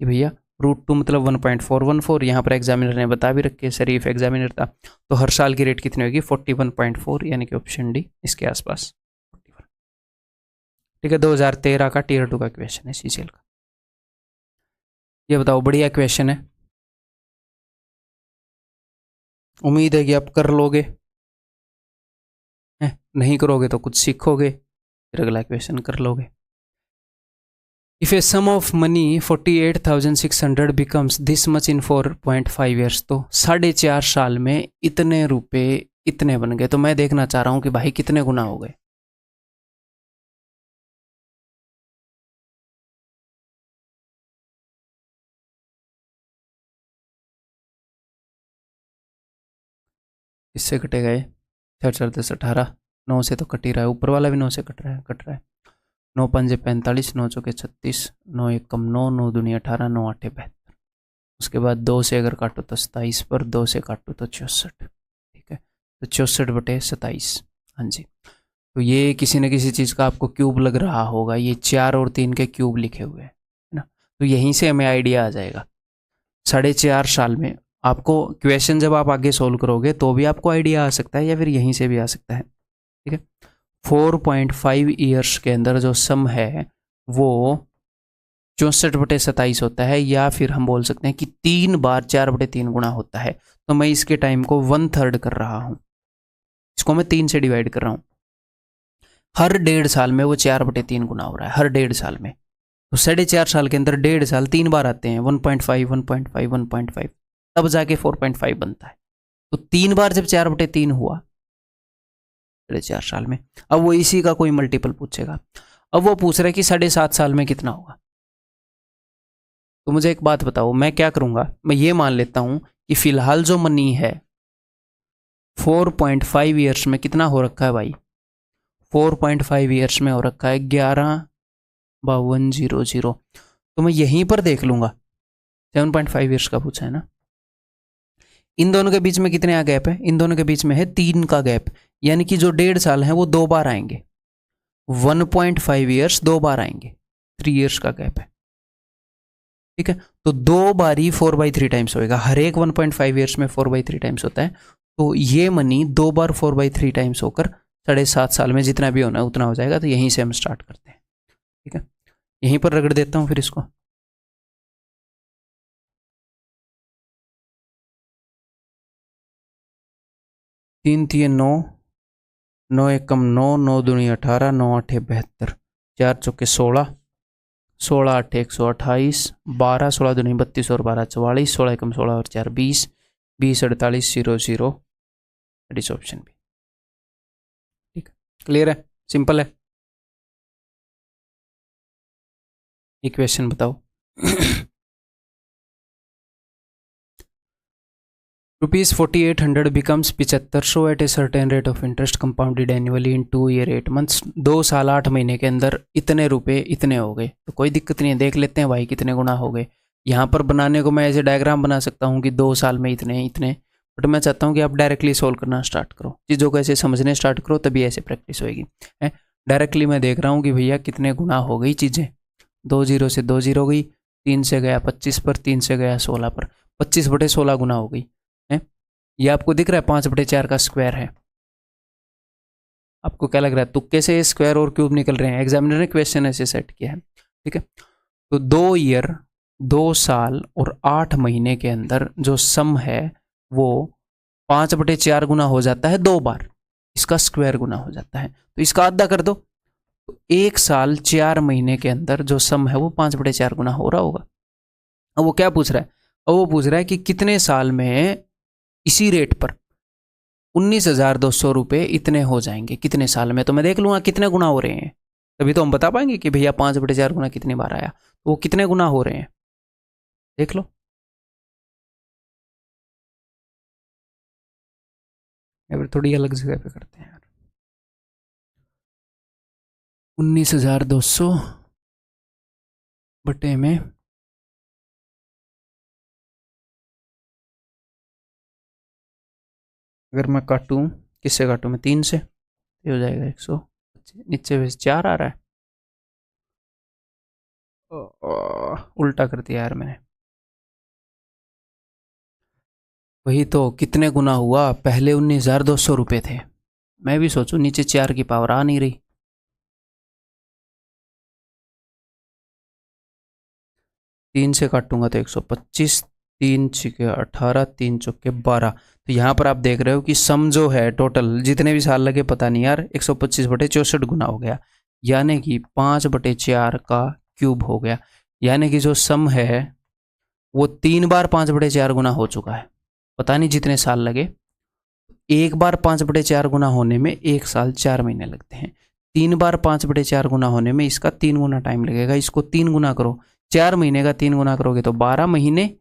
कि भैया √2 मतलब 1.414। यहाँ पर एग्जामिनर ने बता भी रखे, शरीफ एग्जामिनर था। तो हर साल की रेट कितनी होगी, 41.4, यानी कि ऑप्शन डी इसके आसपास, ठीक है। 2013 का टीयर 2 का क्वेश्चन है सीसीएल का। ये बताओ, बढ़िया क्वेश्चन है, उम्मीद है कि आप कर लोगे, नहीं करोगे तो कुछ सीखोगे, फिर अगला क्वेश्चन कर लोगे। If a sum of money 48,600 becomes this much in 4.5 years, तो 4.5 साल में इतने रुपए इतने बन गए। तो मैं देखना चाह रहा हूं कि भाई कितने गुना हो गए। इससे कटेगा ये 4 10 18, 9 से तो कट ही रहा है, ऊपर वाला भी 9 से कट रहा है। 9 पंजे 45, 9 चौके 36, 9 एक कम 9, 9 दूनी 18, 9 आठे 72। उसके बाद 2 से अगर काटो तो 27 पर, 2 से काटो तो 64, ठीक है। तो 64/27, हाँ जी। तो ये किसी न किसी चीज़ का आपको क्यूब लग रहा होगा, ये 4 और 3 के क्यूब लिखे हुए हैं, है ना। तो यहीं से हमें आइडिया आ जाएगा। 4.5 साल में आपको क्वेश्चन जब आप आगे सोल्व करोगे तो भी आपको आइडिया आ सकता है, या फिर यहीं से भी आ सकता है, ठीक है। 4.5 ईयर्स के अंदर जो सम है वो 64/27 होता है, या फिर हम बोल सकते हैं कि 3 बार 4/3 गुना होता है। तो मैं इसके टाइम को 1/3 कर रहा हूं, इसको मैं 3 से डिवाइड कर रहा हूं। हर 1.5 साल में वो 4/3 गुना हो रहा है, हर 1.5 साल में। तो 4.5 साल के अंदर 1.5 साल 3 बार आते हैं, 1.5 1.5 1.5, तब जाके 4.5 बनता है। तो 3 बार जब 4/3 हुआ 4.5 साल में, अब वो इसी का कोई मल्टीपल पूछेगा। अब वो पूछ रहा है कि 7.5 साल में कितना होगा। तो मुझे एक बात बताओ, मैं क्या करूंगा, मैं ये मान लेता हूं कि फिलहाल जो मनी है 4.5 ईयर्स में कितना हो रखा है भाई, 4.5 ईयर्स में हो रखा है 11,52,00। तो मैं यहीं पर देख लूंगा, 7.5 ईयर्स का पूछा है ना, इन दोनों के बीच में कितने गैप है? इन दोनों के बीच में है 3 का गैप, यानी कि जो 1.5 साल है वो 2 बार आएंगे। 1.5 ईयर्स 2 बार आएंगे, 3 ईयर्स का गैप है। ठीक है, तो 2 बारी 4/3 टाइम्स होएगा। हर एक 1.5 ईयर्स में 4/3 टाइम्स होता है, तो ये मनी 2 बार 4/3 टाइम्स होकर 7.5 साल में जितना भी होना है उतना हो जाएगा। तो यहीं से हम स्टार्ट करते हैं। ठीक है, यहीं पर रगड़ देता हूं फिर इसको। 3 3 9, 9 एकम 9, 9 दूनी 18, 9 8 72, 4 चौके 16, 16 8 128, 12 16 दूनी 32 और 12 44, 16 एकम 16 और 4 20, 20 48 0 0। That is option B. ठीक है, क्लियर है, सिंपल है। इक्वेशन बताओ। Rupees 4800 becomes 7500 at a certain rate of interest compounded annually in 2 year 8 months। 2 साल 8 महीने के अंदर इतने रुपए इतने हो गए। तो कोई दिक्कत नहीं है, देख लेते हैं भाई कितने गुना हो गए। यहाँ पर बनाने को मैं ऐसे डायग्राम बना सकता हूँ कि 2 साल में इतने इतने, बट मैं चाहता हूँ कि आप डायरेक्टली सोल्व करना स्टार्ट करो, चीज़ों को ऐसे समझने स्टार्ट करो, तभी ऐसे प्रैक्टिस होगी। डायरेक्टली मैं देख रहा हूँ कि भैया कितने गुना हो गई चीज़ें। 2 0 से 2 0 गई, 3 से गया 25 पर, 3 से गया 16 पर, 25/16 गुना हो गई। ये आपको दिख रहा है 5/4 का स्क्वायर है। आपको क्या लग रहा है, तुक्के से स्क्वायर और क्यूब निकल रहे हैं? एग्जामिनर ने क्वेश्चन ऐसे सेट किया है। ठीक है, तो 2 ईयर 2 साल और 8 महीने के अंदर जो सम है वो 5/4 गुना हो जाता है 2 बार, इसका स्क्वायर गुना हो जाता है। तो इसका आधा कर दो, तो 1 साल 4 महीने के अंदर जो सम है वो 5/4 गुना हो रहा होगा। अब वो क्या पूछ रहा है? अब वो पूछ रहा है कि कितने साल में इसी रेट पर 19,200 रुपये इतने हो जाएंगे, कितने साल में? तो मैं देख लूंगा कितने गुना हो रहे हैं, तभी तो हम बता पाएंगे कि भैया 5/4 गुना कितनी बार आया, तो वो कितने गुना हो रहे हैं देख लो। या फिर थोड़ी अलग जगह पे करते हैं यार। 19,200 बटे में अगर मैं काटूं, किससे काटूं मैं? 3 से, ये हो जाएगा 100, नीचे वैसे 4 आ रहा है, उल्टा कर दिया यार मैंने। वही तो, कितने गुना हुआ? पहले 19,200 रुपये थे, मैं भी सोचूं नीचे 4 की पावर आ नहीं रही। 3 से काटूंगा तो 125, 3 छिके 18, 3 चौके 12। तो यहाँ पर आप देख रहे हो कि सम जो है टोटल जितने भी साल लगे पता नहीं यार, 125/64 गुना हो गया, यानी कि 5/4 का क्यूब हो गया। यानी कि जो सम है वो 3 बार 5/4 गुना हो चुका है, पता नहीं जितने साल लगे। एक बार 5/4 गुना होने में 1 साल 4 महीने लगते हैं, 3 बार 5/4 गुना होने में इसका 3 गुना टाइम लगेगा। इसको 3 गुना करो, 4 महीने का 3 गुना करोगे तो 12 महीने,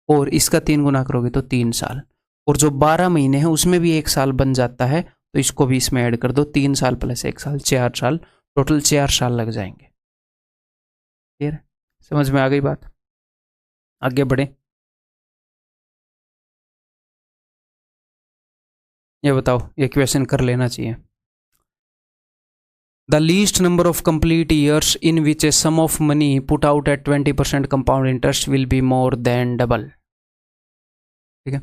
और इसका 3 गुना करोगे तो 3 साल, और जो 12 महीने हैं उसमें भी 1 साल बन जाता है, तो इसको भी इसमें ऐड कर दो, 3 साल प्लस 1 साल 4 साल, टोटल 4 साल लग जाएंगे। क्लियर? समझ में आ गई बात? आगे बढ़े। ये बताओ, ये क्वेश्चन कर लेना चाहिए। The least number of complete years in which a sum of money put out at 20% compound interest will be more than double। ठीक है,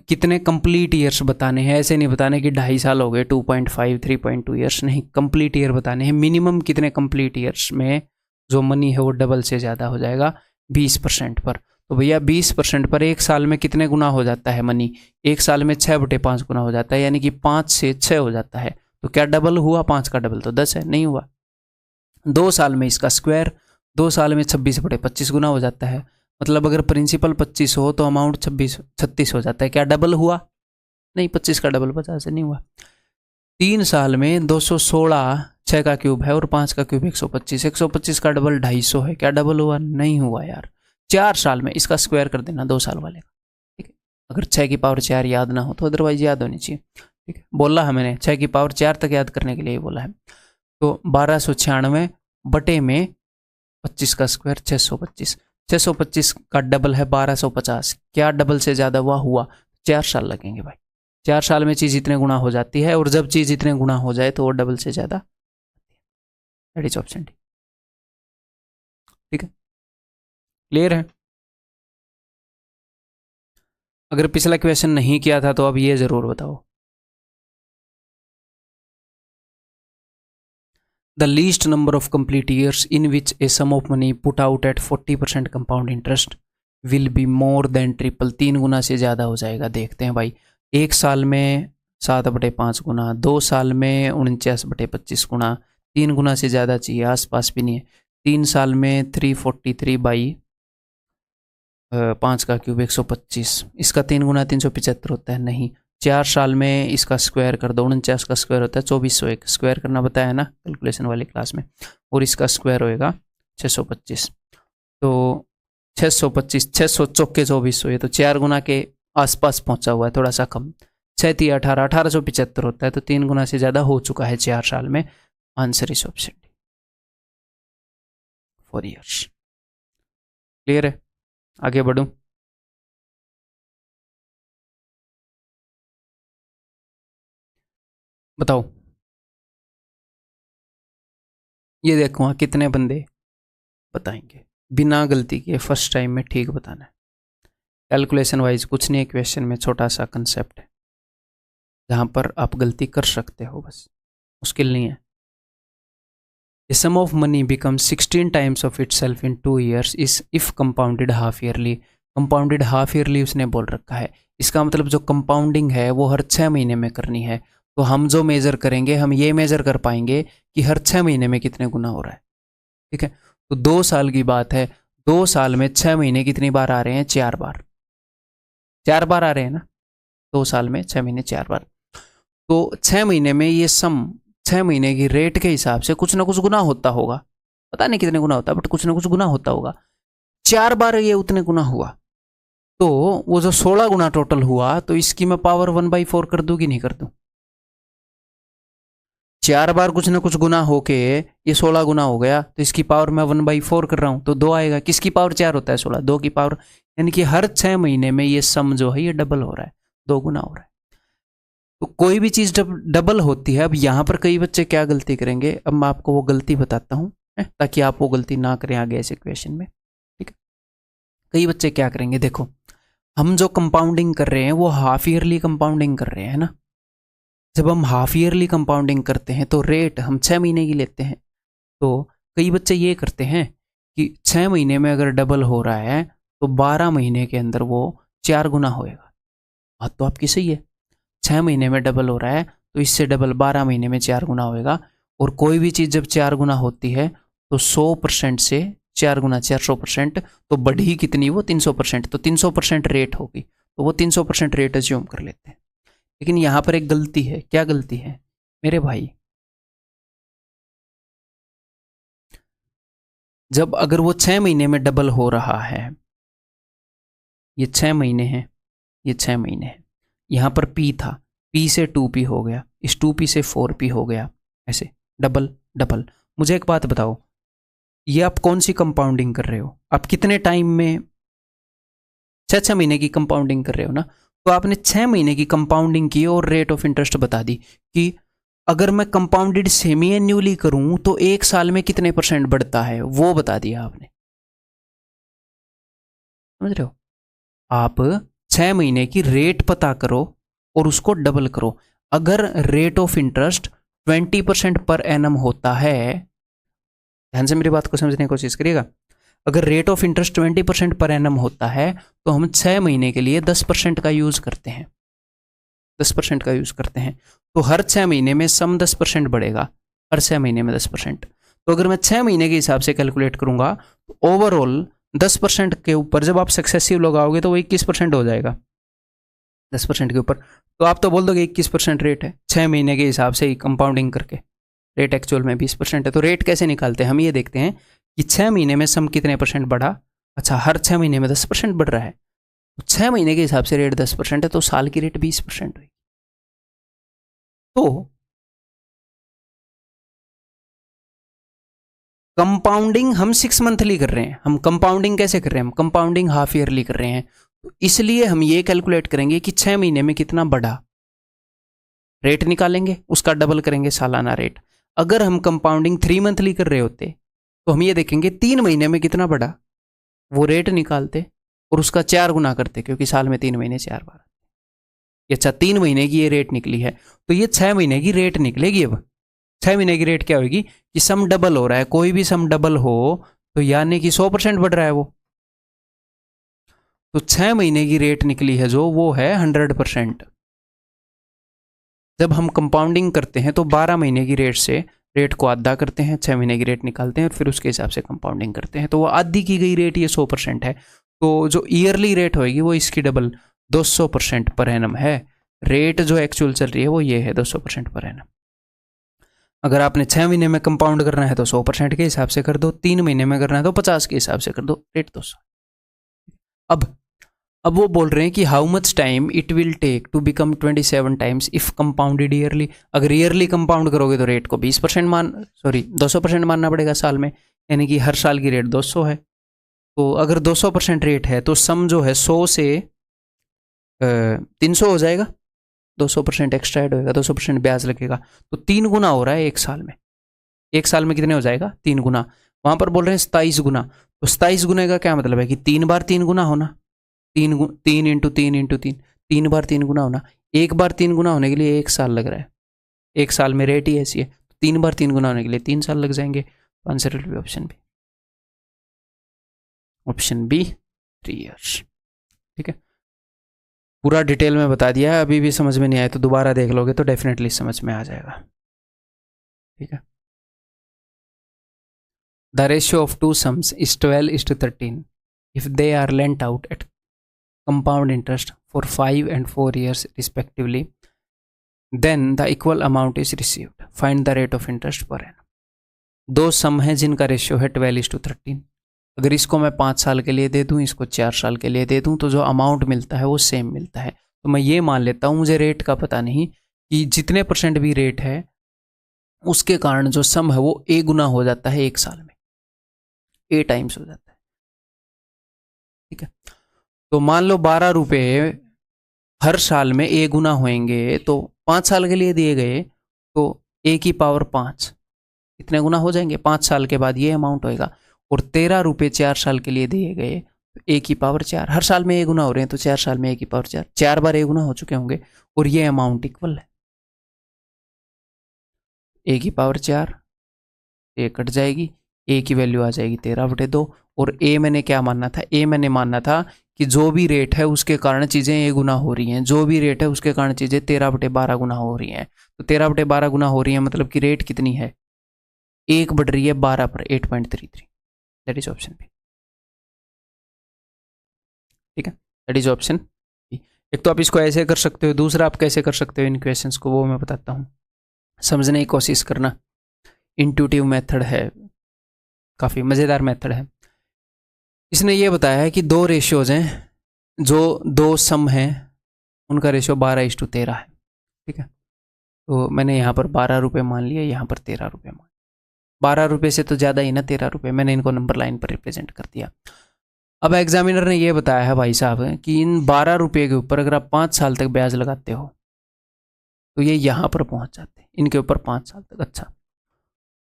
कितने कंप्लीट ईयर्स बताने हैं, ऐसे नहीं बताने कि 2.5 साल हो गए 2.5 3.2 ईयर्स, नहीं, कंप्लीट ईयर बताने हैं। मिनिमम कितने कंप्लीट ईयर्स में जो मनी है वो डबल से ज़्यादा हो जाएगा 20% पर। तो भैया 20% पर 1 साल में कितने गुना हो जाता है मनी? 1 साल में 6/5 गुना हो जाता है, यानी कि 5 से 6 हो जाता है। तो क्या डबल हुआ? 5 का डबल तो 10 है, नहीं हुआ। 2 साल में इसका स्क्वायर, 2 साल में 26/25 गुना हो जाता है, मतलब अगर प्रिंसिपल 25 हो तो अमाउंट 36 हो जाता है। क्या डबल हुआ? नहीं, 25 का डबल 50 से नहीं हुआ। 3 साल में 216, 6 का क्यूब है और 5 का क्यूब 125, 125 का डबल 250 है। क्या डबल हुआ? नहीं हुआ यार। 4 साल में इसका स्क्वायर कर देना 2 साल वाले का। ठीक है, अगर 6 की पावर 4 याद ना हो तो अदरवाइज याद होनी चाहिए। ठीक है, बोला है मैंने 6 की पावर 4 तक याद करने के लिए बोला है। तो 1296 बटे में 25 का स्क्वायर 625, 625 का डबल है 1250, क्या डबल से ज़्यादा हुआ 4 साल लगेंगे भाई। 4 साल में चीज़ इतने गुना हो जाती है, और जब चीज़ इतने गुना हो जाए तो वो डबल से ज़्यादा। That is option D. ठीक है, क्लियर है। अगर पिछला क्वेश्चन नहीं किया था तो अब ये ज़रूर बताओ। The least number of complete years in which a sum of money put out at 40% compound interest will be more than triple, 3 गुना से ज़्यादा हो जाएगा। देखते हैं भाई, 1 साल में 7/5 गुना, 2 साल में 49/25 गुना, 3 गुना से ज़्यादा चाहिए, आसपास भी नहीं है। 3 साल में 343 बाई 5 का क्यूब 125, इसका 3 गुना 375 होता है, नहीं। 4 साल में इसका स्क्वायर कर दो, 49 का स्क्वायर होता है 2401, स्क्वायर करना बताया ना कैलकुलेशन वाली क्लास में, और इसका स्क्वायर होएगा 625। तो 625, 600 चौके 2400, ये तो 4 गुना के आसपास पहुंचा हुआ है, थोड़ा सा कम। 6 18, 1875 होता है, तो 3 गुना से ज़्यादा हो चुका है 4 साल में। Answer is option D, 4 years. Clear है, आगे बढ़ूं। बताओ, ये देखो कितने बंदे बताएंगे बिना गलती के, फर्स्ट टाइम में ठीक बताना है। कैलकुलेशन वाइज कुछ नहीं है, क्वेश्चन में छोटा सा कंसेप्ट है जहां पर आप गलती कर सकते हो, बस मुश्किल नहीं है। A sum of money becomes 16 times of itself in 2 years is if compounded half yearly। compounded half yearly उसने बोल रखा है, इसका मतलब जो कंपाउंडिंग है वो हर 6 महीने में करनी है। तो हम जो मेजर करेंगे, हम ये मेजर कर पाएंगे कि हर 6 महीने में कितने गुना हो रहा है। ठीक है, तो 2 साल की बात है, 2 साल में 6 महीने कितनी बार आ रहे हैं? 4 बार। 4 बार आ रहे हैं ना, 2 साल में 6 महीने 4 बार। तो 6 महीने में ये सम 6 महीने की रेट के हिसाब से कुछ ना कुछ गुना होता होगा, पता नहीं कितने गुना होता है, बट कुछ ना कुछ गुना होता होगा। 4 बार ये उतने गुना हुआ, तो वो जो 16 गुना टोटल हुआ, तो इसकी मैं पावर 1/4 कर दूं कि नहीं कर दूं? 4 बार कुछ ना कुछ गुना होके ये 16 गुना हो गया, तो इसकी पावर मैं 1/4 कर रहा हूं, तो 2 आएगा। किसकी पावर 4 होता है? 16, 2 की पावर, यानी कि हर 6 महीने में ये सम जो है ये डबल हो रहा है, 2 गुना हो रहा है। तो कोई भी चीज जब डबल होती है, अब यहां पर कई बच्चे क्या गलती करेंगे, अब मैं आपको वो गलती बताता हूं ताकि आप वो गलती ना करें आगे ऐसे क्वेश्चन में। ठीक है, कई बच्चे क्या करेंगे, देखो हम जो कंपाउंडिंग कर रहे हैं वो हाफ ईयरली कंपाउंडिंग कर रहे हैं ना। जब हम हाफ ईयरली कंपाउंडिंग करते हैं तो रेट हम 6 महीने की लेते हैं। तो कई बच्चे ये करते हैं कि 6 महीने में अगर डबल हो रहा है तो 12 महीने के अंदर वो 4 गुना होएगा। बात तो आपकी सही है, 6 महीने में डबल हो रहा है तो इससे डबल 12 महीने में 4 गुना होएगा। और कोई भी चीज़ जब 4 गुना होती है तो 100% से 4 गुना 400%, तो बढ़ी कितनी? वो 300%। तो 300% रेट होगी, तो वो 300% रेट अज्यूम कर लेते हैं। लेकिन यहाँ पर एक गलती है। क्या गलती है मेरे भाई? जब अगर वो 6 महीने में डबल हो रहा है, ये 6 महीने हैं, ये 6 महीने हैं, यहाँ पर P था, P से 2P हो गया, इस 2P से 4P हो गया, ऐसे डबल डबल। मुझे एक बात बताओ, ये आप कौन सी कंपाउंडिंग कर रहे हो? आप कितने टाइम में? 6 महीने की कंपाउंडिंग कर रहे हो ना। तो आपने 6 महीने की कंपाउंडिंग की और रेट ऑफ इंटरेस्ट बता दी कि अगर मैं कंपाउंडेड सेमी एन्युअली करूं तो 1 साल में कितने % बढ़ता है, वो बता दिया आपने। समझ रहे हो? आप 6 महीने की रेट पता करो और उसको डबल करो। अगर rate of interest 20% per annum होता है, ध्यान से मेरी बात को समझने की कोशिश करिएगा। अगर rate of interest 20% per annum होता है तो हम 6 महीने के लिए 10% का यूज करते हैं, 10% का यूज करते हैं। तो हर 6 महीने में सम 10% बढ़ेगा, हर 6 महीने में 10%। तो अगर मैं 6 महीने के हिसाब से कैलकुलेट करूंगा तो ओवरऑल 10% के ऊपर जब आप सक्सेसिव लगाओगे तो वो 21% हो जाएगा, 10% के ऊपर। तो आप तो बोल दोगे 21% रेट है 6 महीने के हिसाब से ही कंपाउंडिंग करके, रेट एक्चुअल में 20% है। तो रेट कैसे निकालते हैं? हम ये देखते हैं कि 6 महीने में सम कितने % बढ़ा। अच्छा, हर 6 महीने में 10% बढ़ रहा है, तो 6 महीने के हिसाब से रेट 10% है, तो साल की रेट 20% हुई। तो कंपाउंडिंग हम 6 मंथली कर रहे हैं। हम कंपाउंडिंग कैसे कर रहे हैं? हम कंपाउंडिंग हाफ ईयरली कर रहे हैं। तो इसलिए हम ये कैलकुलेट करेंगे कि 6 महीने में कितना बढ़ा, रेट निकालेंगे, उसका डबल करेंगे सालाना रेट। अगर हम कंपाउंडिंग 3 मंथली कर रहे होते तो हम ये देखेंगे 3 महीने में कितना बढ़ा, वो रेट निकालते और उसका 4 गुना करते, क्योंकि साल में 3 महीने 4 बार। अच्छा, 3 महीने की ये रेट निकली है, तो ये 6 महीने की रेट निकलेगी। अब 6 महीने की रेट क्या होगी कि सम डबल हो रहा है। कोई भी सम डबल हो तो यानी कि 100% बढ़ रहा है वो। तो 6 महीने की रेट निकली है जो, वो है 100%। जब हम कंपाउंडिंग करते हैं तो 12 महीने की रेट से रेट को आधा करते हैं, 6 महीने की रेट निकालते हैं और फिर उसके हिसाब से कंपाउंडिंग करते हैं। तो वो आधी की गई रेट ये 100% है। तो जो ईयरली रेट होगी वो इसकी डबल 200% पर एनम है। रेट जो एक्चुअल चल रही है वो ये है 200% पर एनम। अगर आपने 6 महीने में कंपाउंड करना है तो 100% के हिसाब से कर दो, 3 महीने में करना है तो 50 के हिसाब से कर दो, रेट 200। अब वो बोल रहे हैं कि how much time it will take to become 27 times if compounded yearly. अगर ईयरली कंपाउंड करोगे तो रेट को 200% मानना पड़ेगा साल में, यानी कि हर साल की रेट 200 है। तो अगर 200% रेट है तो सम जो है 100 से 300 हो जाएगा, 200% एक्स्ट्रा ऐड होएगा, 200% ब्याज लगेगा, तो 3 गुना हो रहा है एक साल में। एक साल में कितने हो जाएगा? 3 गुना। वहां पर बोल रहे हैं 27 गुना। तो 27 गुने का क्या मतलब है कि 3 बार 3 गुना होना, 3 इंटू 3 इंटू 3, 3 बार 3 गुना होना। एक बार 3 गुना होने के लिए 1 साल लग रहा है, एक साल में रेट ही ऐसी है। 3 बार 3 गुना होने के लिए 3 साल लग जाएंगे। तो answer will be option B. Option B 3 years. ठीक है, पूरा डिटेल में बता दिया है। अभी भी समझ में नहीं आया तो दोबारा देख लोगे तो डेफिनेटली समझ में आ जाएगा। ठीक है, the ratio of two sums is 12:13 if they are lent out at compound interest for 5 and 4 years respectively, then the equal amount is received. Find the rate of interest per annum. दो सम है जिनका ratio है 12:13। अगर इसको मैं 5 साल के लिए दे दूं, इसको 4 साल के लिए दे दूं, तो जो अमाउंट मिलता है वो सेम मिलता है। तो मैं ये मान लेता हूं, मुझे रेट का पता नहीं, कि जितने परसेंट भी रेट है उसके कारण जो सम है वो ए गुना हो जाता है एक साल में, ए टाइम्स हो जाता है। ठीक है, तो मान लो 12 रुपये हर साल में ए गुना होंगे, तो 5 साल के लिए दिए गए तो ए की पावर 5 कितने गुना हो जाएंगे? 5 साल के बाद ये अमाउंट होएगा। और 13 रुपये 4 साल के लिए दिए गए तो ए की पावर 4, हर साल में ए गुना हो रहे हैं तो 4 साल में ए की पावर 4, 4 बार ए गुना हो चुके होंगे और ये अमाउंट इक्वल है। ए की पावर 4, ए कट जाएगी, ए की वैल्यू आ जाएगी 13/2। और ए मैंने क्या मानना था? ए मैंने मानना था कि जो भी रेट है उसके कारण चीज़ें ए गुना हो रही हैं, जो भी रेट है उसके कारण चीज़ें 13/12 गुना हो रही हैं। तो 13/12 गुना हो रही हैं मतलब कि रेट कितनी है? 1 बढ़ रही है 12 पर, 8.33। That is option B. ठीक है, दैट इज ऑप्शन बी। एक तो आप इसको ऐसे कर सकते हो, दूसरा आप कैसे कर सकते हो इन क्वेश्चंस को वो मैं बताता हूँ, समझने की कोशिश करना। इंट्यूटिव मेथड है, काफ़ी मज़ेदार मेथड है। इसने ये बताया है कि दो रेशियोज हैं, जो दो सम हैं उनका रेशियो 12:13 है। ठीक है, तो मैंने यहाँ पर 12 रुपये मान लिया, यहाँ पर 13 रुपये मान, 12 रुपये से तो ज़्यादा ही ना 13 रुपये, मैंने इनको नंबर लाइन पर रिप्रेजेंट कर दिया। अब एग्जामिनर ने ये बताया है भाई साहब कि इन 12 रुपये के ऊपर अगर आप 5 साल तक ब्याज लगाते हो तो ये यहाँ पर पहुँच जाते हैं, इनके ऊपर 5 साल तक। अच्छा,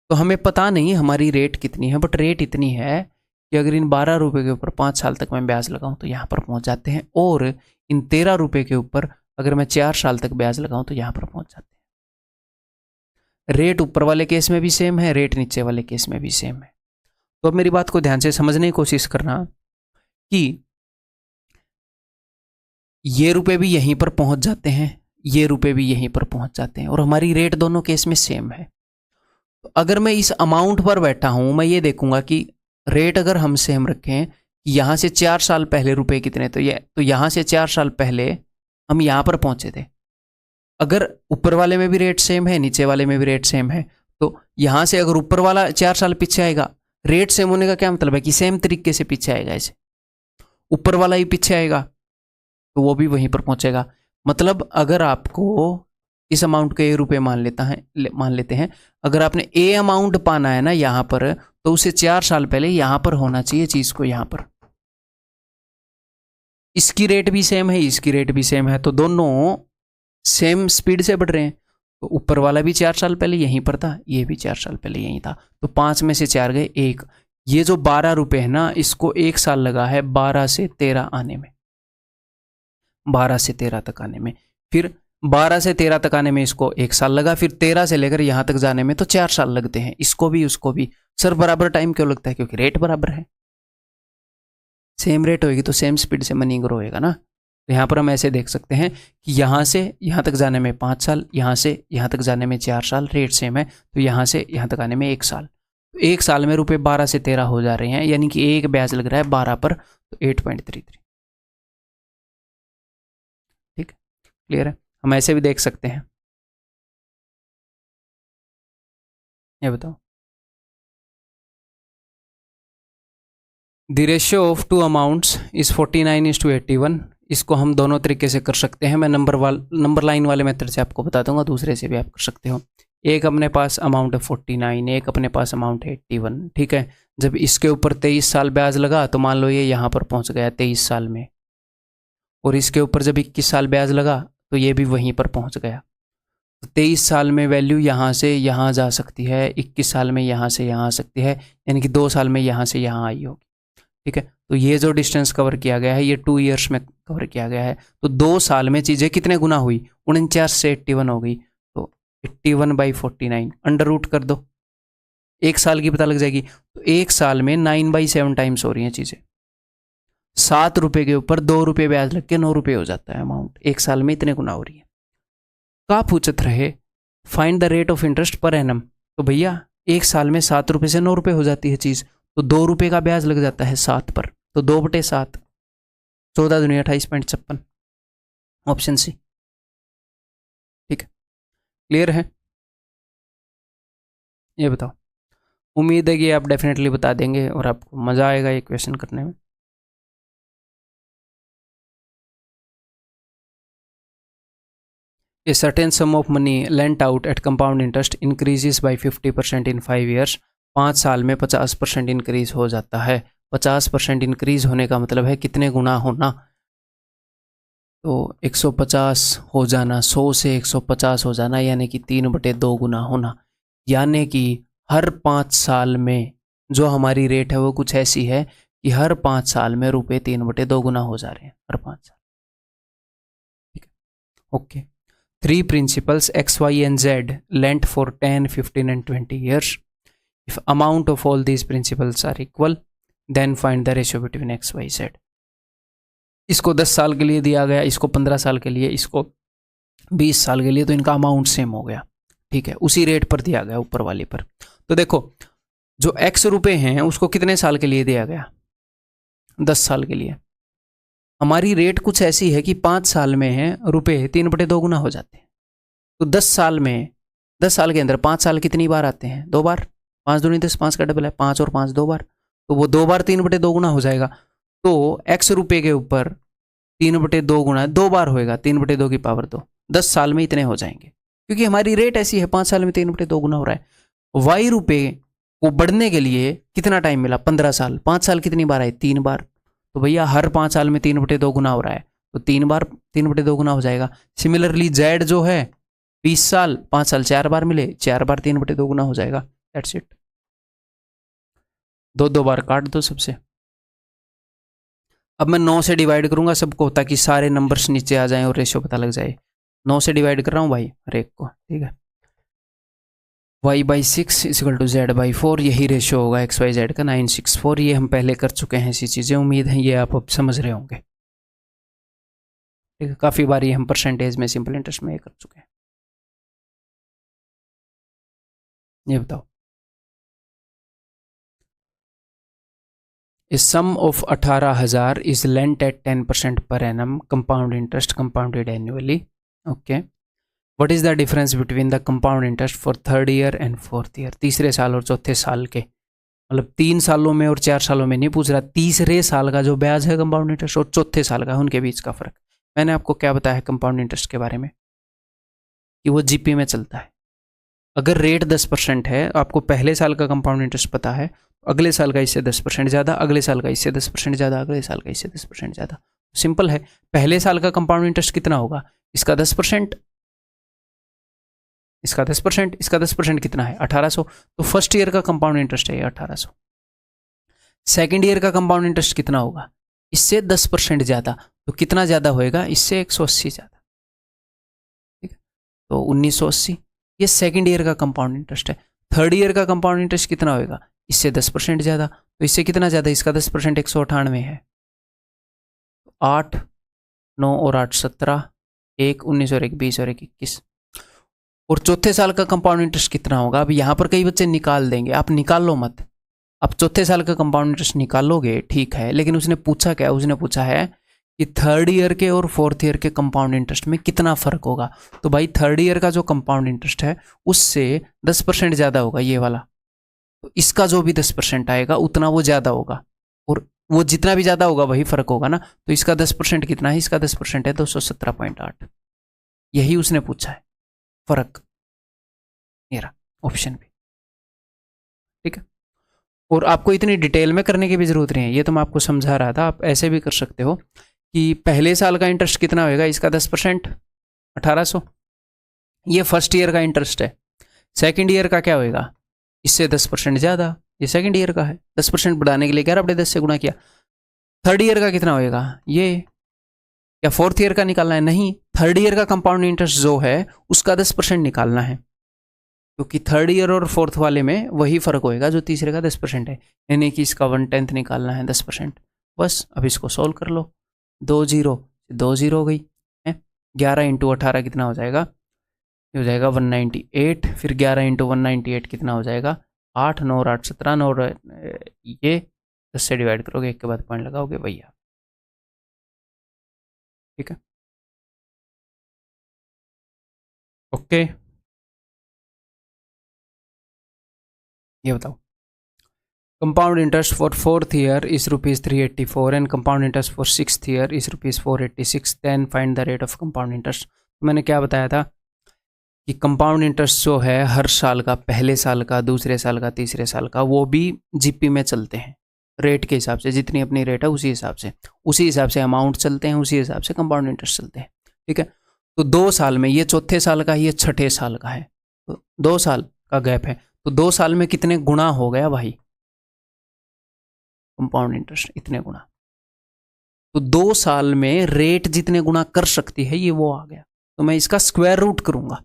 तो हमें पता नहीं हमारी रेट कितनी है, बट रेट इतनी है कि अगर इन 12 रुपये के ऊपर 5 साल तक मैं ब्याज लगाऊं तो यहाँ पर पहुँच जाते हैं, और इन 13 रुपये के ऊपर अगर मैं 4 साल तक ब्याज लगाऊं तो यहाँ पर पहुँच जाते हैं। रेट ऊपर वाले केस में भी सेम है, रेट नीचे वाले केस में भी सेम है। तो अब मेरी बात को ध्यान से समझने की कोशिश करना कि ये रुपये भी यहीं पर पहुँच जाते हैं, ये रुपये भी यहीं पर पहुँच जाते हैं, और हमारी रेट दोनों केस में सेम है। तो अगर मैं इस अमाउंट पर बैठा हूँ, मैं ये देखूंगा कि रेट अगर हम सेम रखें, यहाँ से 4 साल पहले रुपए कितने, तो यहाँ से 4 साल पहले हम यहाँ पर पहुँचे थे। अगर ऊपर वाले में भी रेट सेम है, नीचे वाले में भी रेट सेम है, तो यहाँ से अगर ऊपर वाला 4 साल पीछे आएगा, रेट सेम होने का क्या मतलब है कि सेम तरीके से पीछे आएगा, ऐसे ऊपर वाला ही पीछे आएगा तो वो भी वहीं पर पहुँचेगा। मतलब अगर आपको इस अमाउंट को ए रुपये मान लेते हैं। अगर आपने ए अमाउंट पाना है ना यहाँ पर, तो उसे 4 साल पहले यहाँ पर होना चाहिए चीज को, यहाँ पर। इसकी रेट भी सेम है, इसकी रेट भी सेम है, तो दोनों सेम स्पीड से बढ़ रहे हैं। तो ऊपर वाला भी 4 साल पहले यहीं पर था, ये भी 4 साल पहले यहीं था, तो 5 में से 4 गए 1। ये जो 12 रुपये है ना, इसको 1 साल लगा है 12 से 13 आने में, 12 से 13 तक आने में। फिर 12 से 13 तक आने में इसको 1 साल लगा, फिर 13 से लेकर यहाँ तक जाने में तो 4 साल लगते हैं, इसको भी उसको भी। सर बराबर टाइम क्यों लगता है? क्योंकि रेट बराबर है। सेम रेट होगी तो सेम स्पीड से मनी ग्रो होएगा ना। तो यहाँ पर हम ऐसे देख सकते हैं कि यहाँ से यहाँ तक जाने में 5 साल, यहाँ से यहाँ तक जाने में 4 साल, रेट सेम है, तो यहाँ से यहाँ तक आने में 1 साल। तो 1 साल में रुपये 12 से 13 हो जा रहे हैं, यानी कि एक ब्याज लग रहा है 12 पर, तो 8.33। ठीक, क्लियर है? हम ऐसे भी देख सकते हैं। ये बताओ, the ratio of two amounts is 49:81। इसको हम दोनों तरीके से कर सकते हैं। मैं नंबर लाइन वाले मेथड से आपको बता दूंगा, दूसरे से भी आप कर सकते हो। एक अपने पास अमाउंट है 49, एक अपने पास अमाउंट है 81। ठीक है, जब इसके ऊपर 23 साल ब्याज लगा तो मान लो ये यहाँ पर पहुँच गया 23 साल में, और इसके ऊपर जब 21 साल ब्याज लगा तो ये भी वहीं पर पहुँच गया। तो 23 साल में वैल्यू यहाँ से यहाँ जा सकती है, 21 साल में यहाँ से यहाँ आ सकती है, यानी कि 2 साल में यहाँ से यहाँ आई होगी। ठीक है, तो ये जो डिस्टेंस कवर किया गया है ये 2 ईयर्स में कवर किया गया है। तो 2 साल में चीज़ें कितने गुना हुई? 49 से 81 हो गई, तो 81/49 अंडर रूट कर दो, 1 साल की पता लग जाएगी। तो 1 साल में 9/7 टाइम्स हो रही हैं चीज़ें। 7 रुपये के ऊपर 2 रुपये ब्याज लग के 9 रुपये हो जाता है अमाउंट, 1 साल में इतने गुना हो रही है। का पूछत रहे find the rate of interest per annum, तो भैया 1 साल में 7 रुपये से 9 रुपये हो जाती है चीज़, तो 2 रुपये का ब्याज लग जाता है 7 पर, तो 2/7, 14 दूनी 28.56, ऑप्शन सी। ठीक है, क्लियर है? ये बताओ, उम्मीद है कि आप डेफिनेटली बता देंगे और आपको मज़ा आएगा ये क्वेश्चन करने में। A certain sum of money lent out at compound interest increases by 50% in 5 years। 5 साल में 50% इंक्रीज हो जाता है। 50% इंक्रीज होने का मतलब है कितने गुना होना? तो 150 हो जाना, 100 से 150 हो जाना, यानी कि 3/2 गुना होना। यानी कि हर 5 साल में जो हमारी रेट है वो कुछ ऐसी है कि हर 5 साल में रुपये 3/2 गुना हो जा रहे हैं, हर 5 साल। ठीक है, okay. 3 principals X, Y and Z lent for 10, 15 and 20 years. If amount of all these principals are equal, then find the ratio between X, Y, Z. इसको 10 साल के लिए दिया गया, इसको 15 साल के लिए, इसको 20 साल के लिए, तो इनका अमाउंट सेम हो गया। ठीक है, उसी रेट पर दिया गया ऊपर वाले पर। तो देखो, जो X रुपये हैं उसको कितने साल के लिए दिया गया? 10 साल के लिए। हमारी रेट कुछ ऐसी है कि 5 साल में है रुपये 3/2 गुना हो जाते हैं। तो 10 साल में, 10 साल के अंदर 5 साल कितनी बार आते हैं? 2 बार। 5 दूनी 10, 5 का डबल है, 5 और 5 2 बार, तो वो 2 बार 3/2 गुना हो जाएगा। तो X रुपये के ऊपर 3/2 गुना 2 बार होएगा, 3/2 की पावर 2, 10 साल में इतने हो जाएंगे, क्योंकि हमारी रेट ऐसी है 5 साल में 3/2 गुना हो रहा है। Y रुपये को बढ़ने के लिए कितना टाइम मिला? 15 साल। 5 साल कितनी बार आए? 3 बार। तो भैया हर 5 साल में 3/2 गुना हो रहा है, तो 3 बार 3/2 गुना हो जाएगा। सिमिलरली Z जो है 20 साल, 5 साल 4 बार मिले, 4 बार 3/2 गुना हो जाएगा। That's it. 2 बार काट दो सबसे। अब मैं 9 से डिवाइड करूंगा सबको, ताकि सारे नंबर्स नीचे आ जाएं और रेशियो पता लग जाए। 9 से डिवाइड कर रहा हूँ भाई हर एक को, ठीक है। y/6 = z/4, यही रेशियो होगा XYZ का, 964। ये हम पहले कर चुके हैं ऐसी चीज़ें, उम्मीद है ये आप अब समझ रहे होंगे। ठीक है, काफ़ी बार ये हम परसेंटेज में, सिंपल इंटरेस्ट में ये कर चुके हैं। ये बताओ, A sum of 18,000 is lent at 10% per annum, compound interest compounded annually. Okay. What is the difference between the compound interest for 3rd year and 4th year? तीसरे साल और चौथे साल के, मतलब 3 सालों में और 4 सालों में नहीं पूछ रहा, तीसरे साल का जो ब्याज है कंपाउंड इंटरेस्ट और चौथे साल का, उनके बीच का फर्क। मैंने आपको क्या बताया है कंपाउंड इंटरेस्ट के बारे में? कि वो जीपी में चलता है। अगर रेट 10% है, आपको पहले साल का कंपाउंड इंटरेस्ट पता है, अगले साल का इससे 10% ज़्यादा, अगले साल का इससे 10% ज़्यादा, अगले साल का इससे 10% ज़्यादा। सिंपल है, पहले साल का कंपाउंड इंटरेस्ट कितना होगा, इसका 10%, इसका 10%, इसका 10% कितना है 1800। तो फर्स्ट ईयर का कंपाउंड इंटरेस्ट है ये 1800। सेकेंड ईयर का कंपाउंड इंटरेस्ट कितना होगा, इससे 10% ज़्यादा, तो कितना ज़्यादा होएगा, इससे 180 ज़्यादा, ठीक है, तो 1980। ये सेकेंड ईयर का कंपाउंड इंटरेस्ट है। थर्ड ईयर का कंपाउंड इंटरेस्ट कितना होएगा, इससे 10% ज़्यादा, तो इससे कितना ज़्यादा, इसका 10% 198 है। 8, 9 और 8 17, 1 19 और 1 20 और 1 21। और चौथे साल का कंपाउंड इंटरेस्ट कितना होगा, अब यहाँ पर कई बच्चे निकाल देंगे, आप निकाल लो मत। अब चौथे साल का कंपाउंड इंटरेस्ट निकालोगे ठीक है, लेकिन उसने पूछा क्या, उसने पूछा है कि थर्ड ईयर के और फोर्थ ईयर के कंपाउंड इंटरेस्ट में कितना फर्क होगा। तो भाई थर्ड ईयर का जो कंपाउंड इंटरेस्ट है उससे 10% ज़्यादा होगा ये वाला, तो इसका जो भी 10% आएगा उतना वो ज़्यादा होगा, और वो जितना भी ज़्यादा होगा वही फर्क होगा ना। तो इसका 10% कितना है, इसका 10% है 217.8। यही उसने पूछा है फर्क, मेरा ऑप्शन भी, ठीक है। और आपको इतनी डिटेल में करने की भी जरूरत नहीं है, ये तो मैं आपको समझा रहा था। आप ऐसे भी कर सकते हो कि पहले साल का इंटरेस्ट कितना होएगा, इसका 10% 1800, ये फर्स्ट ईयर का इंटरेस्ट है। सेकंड ईयर का क्या होएगा, इससे 10% ज़्यादा, ये सेकंड ईयर का है, 10% बढ़ाने के लिए 11/10 से गुणा किया। थर्ड ईयर का कितना होएगा, ये या फोर्थ ईयर का निकालना है, नहीं, थर्ड ईयर का कंपाउंड इंटरेस्ट जो है उसका 10% निकालना है, क्योंकि थर्ड ईयर और फोर्थ वाले में वही फर्क होएगा जो तीसरे का 10% है, यानी कि इसका 1/10 निकालना है 10%। बस अब इसको सोल्व कर लो, 2 0 हो गई है। 11 इंटू 18 कितना हो जाएगा, ये हो जाएगा 198, फिर 11 इंटू 198 कितना हो जाएगा 8, 9 और 8 17, 9 और ये 10 से डिवाइड करोगे, एक के बाद पॉइंट लगाओगे भैया, ठीक है, ओके। ये बताओ, compound interest for fourth year is ₹384 and compound interest for sixth year is ₹486, then find the rate of compound interest. मैंने क्या बताया था कि कंपाउंड इंटरेस्ट जो है हर साल का, पहले साल का, दूसरे साल का, तीसरे साल का, वो भी जीपी में चलते हैं, रेट के हिसाब से, जितनी अपनी रेट है उसी हिसाब से अमाउंट चलते हैं, उसी हिसाब से कंपाउंड इंटरेस्ट चलते हैं, ठीक है। तो 2 साल में, ये चौथे साल का, ये छठे साल का है, तो 2 साल का गैप है, तो 2 साल में कितने गुना हो गया भाई कंपाउंड इंटरेस्ट, इतने गुना। तो 2 साल में रेट जितने गुना कर सकती है ये वो आ गया, तो मैं इसका स्क्वायर रूट करूंगा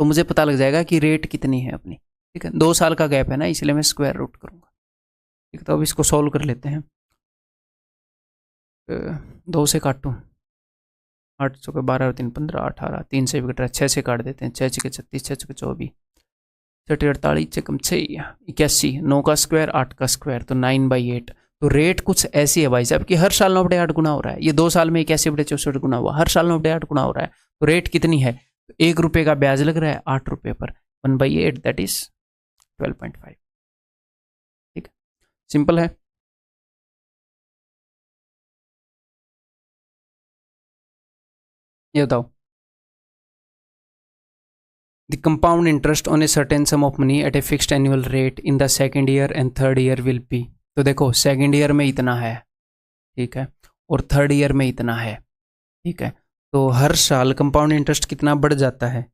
तो मुझे पता लग जाएगा कि रेट कितनी है अपनी, ठीक है। 2 साल का गैप है ना, इसलिए मैं स्क्वायर रूट करूंगा, ठीक है। तो अब इसको सॉल्व कर लेते हैं। 2 से काटूँ, 8 चौके 12 और 3 15, 18, 3 से भी कट रहा है, 6 से काट देते हैं, 6 छके 36, 6 छके 24, 6 48, 6 कम 6 81, 9 का स्क्वायर 8 का स्क्वायर, तो 9/8। तो रेट कुछ ऐसी है भाई साहब कि हर साल 9/8 गुना हो रहा है, ये 2 साल में 81/64 गुना हुआ, हर साल 9/8 गुना हो रहा है। तो रेट कितनी है, तो ₹1 का ब्याज लग रहा है 8 रुपये पर, 1/8 दैट इज 12.5, ठीक है, सिंपल है। ये बताओ, the compound interest on a certain some of money at a fixed annual rate in the second year and third year will be. तो देखो सेकेंड ईयर में इतना है, ठीक है, और थर्ड ईयर में इतना है, ठीक है। तो हर साल कंपाउंड इंटरेस्ट कितना बढ़ जाता है,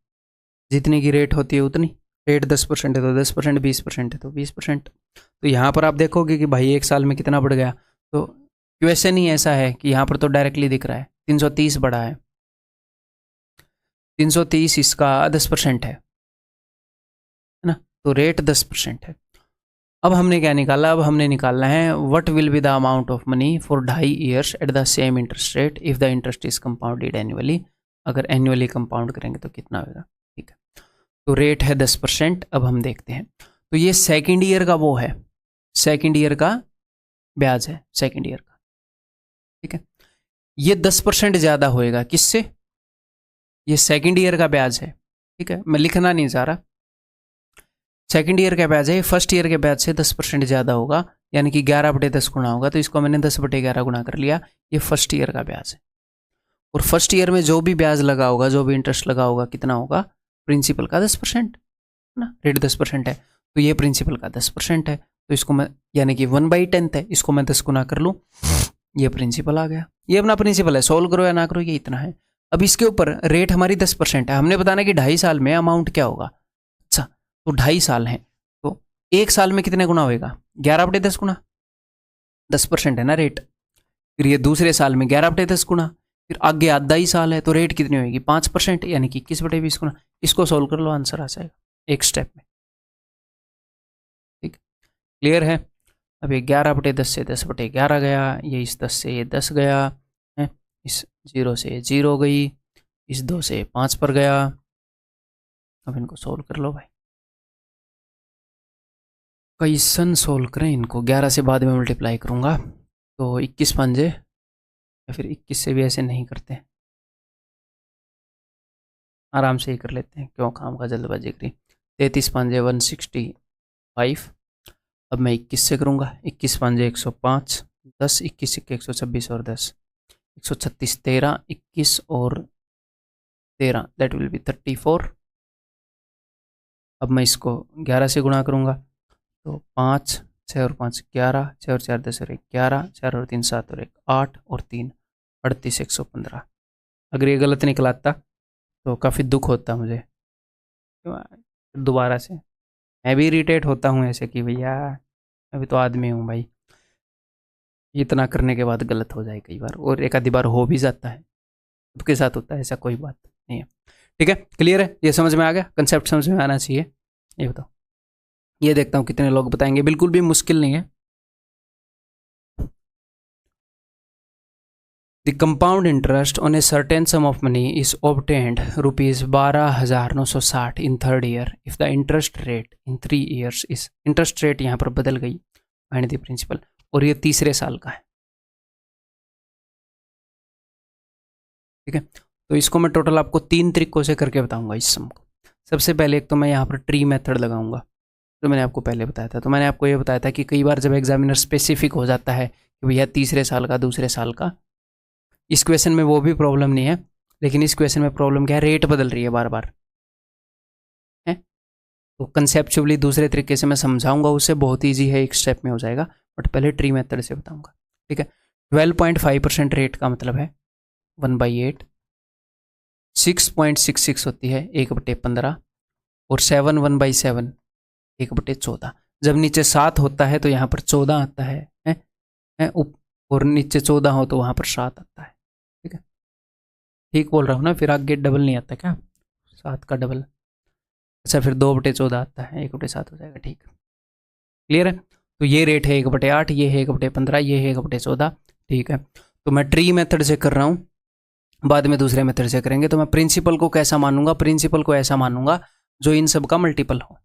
जितनी की रेट होती है उतनी, रेट 10% है तो 10%, 20% है तो 20%। तो यहाँ पर आप देखोगे कि भाई एक साल में कितना बढ़ गया, तो क्वेश्चन ही ऐसा है कि यहाँ पर तो डायरेक्टली दिख रहा है 330 बढ़ा है, 330 इसका 10% है ना, तो रेट 10% है। अब हमने क्या निकाला, अब हमने निकालना है what will be the amount of money for 2.5 years at the same interest rate if the interest is compounded annually. अगर एनुअली कंपाउंड करेंगे तो कितना होगा, ठीक है। तो रेट है 10%। अब हम देखते हैं, तो ये सेकेंड ईयर का वो है, सेकेंड ईयर का ब्याज है, सेकेंड ईयर का, ठीक है। ये 10% ज़्यादा होएगा किससे, ये सेकेंड ईयर का ब्याज है, ठीक है, मैं लिखना नहीं चाह रहा, सेकेंड ईयर का ब्याज है, फर्स्ट ईयर के ब्याज से 10% ज़्यादा होगा, यानी कि 11/10 गुना होगा, तो इसको मैंने 10/11 गुना कर लिया, ये फर्स्ट ईयर का ब्याज है। और फर्स्ट ईयर में जो भी ब्याज लगा होगा, जो भी इंटरेस्ट लगा होगा, कितना होगा प्रिंसिपल का 10% ना, रेट 10% है, तो ये प्रिंसिपल का 10% है, तो इसको मैं यानी कि 1/10 है, इसको मैं 10 गुना कर लूँ, ये प्रिंसिपल आ गया। ये अपना प्रिंसिपल है, सोल्व करो या ना करो ये इतना है। अब इसके ऊपर रेट हमारी 10% है, हमने बताना कि 2.5 साल में अमाउंट क्या होगा। अच्छा, तो 2.5 साल है, तो 1 साल में कितने गुना होएगा, 11/10 गुना, 10% है ना रेट। फिर ये दूसरे साल में 11/10 गुना, फिर आगे आधा ही साल है तो रेट कितनी होगी 5%, यानी कि 21/20 गुना। इसको सोल्व कर लो, आंसर आ जाएगा एक स्टेप में। ठीक, क्लियर है। अब ये 11/10 से 10/11 गया, ये इस 10 से ये 10 गया है, इस 0 से 0 गई, इस 2 से 5 पर गया। अब इनको सोल्व कर लो भाई, कैसन सोल्व करें इनको, 11 से बाद में मल्टीप्लाई करूँगा तो 21 पंजे, या फिर 21 से भी ऐसे नहीं करते, आराम से ही कर लेते हैं, क्यों काम का जल्दबाजी करी। 33 पंजे 165। अब मैं 21 से करूँगा, 21 पंजे 105, 10 21 1 126 और 10 136, 13 21 और 13, दैट विल बी 34। अब मैं इसको 11 से गुणा करूँगा तो 5 6 और 5 11, 6 और 4 10 और 1 11, 4 और 3 7 और 1 8 और 3 38 115। अगर ये गलत निकलाता तो काफ़ी दुख होता मुझे, दोबारा से मैं भी इरिटेट होता हूँ ऐसे कि भैया अभी तो आदमी हूँ भाई, इतना करने के बाद गलत हो जाए कई बार, और एक आधी बार हो भी जाता है, सबके साथ होता है, ऐसा कोई बात नहीं है। ठीक है, क्लियर है, ये समझ में आ गया, कंसेप्ट समझ में आना चाहिए। ये बताओ, ये देखता हूँ कितने लोग बताएंगे, बिल्कुल भी मुश्किल नहीं है। The compound interest on a certain sum of money is obtained ₹12,960 in third year if the interest rate in 3 years is, interest rate यहाँ पर बदल गई, and the principal, और ये तीसरे साल का है। ठीक है, तो इसको मैं टोटल आपको 3 तरीकों से करके बताऊंगा इस सम को। सबसे पहले एक तो मैं यहाँ पर ट्री मेथड लगाऊंगा, जो मैंने आपको पहले बताया था। तो मैंने आपको ये बताया था कि कई बार जब एग्जामिनर स्पेसिफिक हो जाता है कि भैया तीसरे साल का दूसरे साल का, इस क्वेश्चन में वो भी प्रॉब्लम नहीं है, लेकिन इस क्वेश्चन में प्रॉब्लम क्या है, रेट बदल रही है बार बार है। तो कंसेप्चुअली दूसरे तरीके से मैं समझाऊंगा, उससे बहुत ईजी है, एक स्टेप में हो जाएगा, बट पहले ट्री मेथड से बताऊंगा। ठीक है, 12.5% रेट का मतलब है 1/8, 6.66 होती है 1/15, और 7 1/7 1/14। जब नीचे 7 होता है तो यहाँ पर 14 आता है, और नीचे 14 हो तो वहाँ पर 7 आता है। ठीक है, ठीक बोल रहा हूँ ना, फिर आगे डबल नहीं आता क्या, 7 का डबल। अच्छा, फिर 2/14 आता है, 1/7 हो जाएगा। ठीक, क्लियर है। तो ये रेट है 1/8, ये है 1/15, ये है 1/14। ठीक है, तो मैं ट्री मेथड से कर रहा हूँ, बाद में दूसरे मेथड से करेंगे। तो मैं प्रिंसिपल को कैसा मानूंगा, प्रिंसिपल को ऐसा मानूंगा जो इन सब का मल्टीपल हो।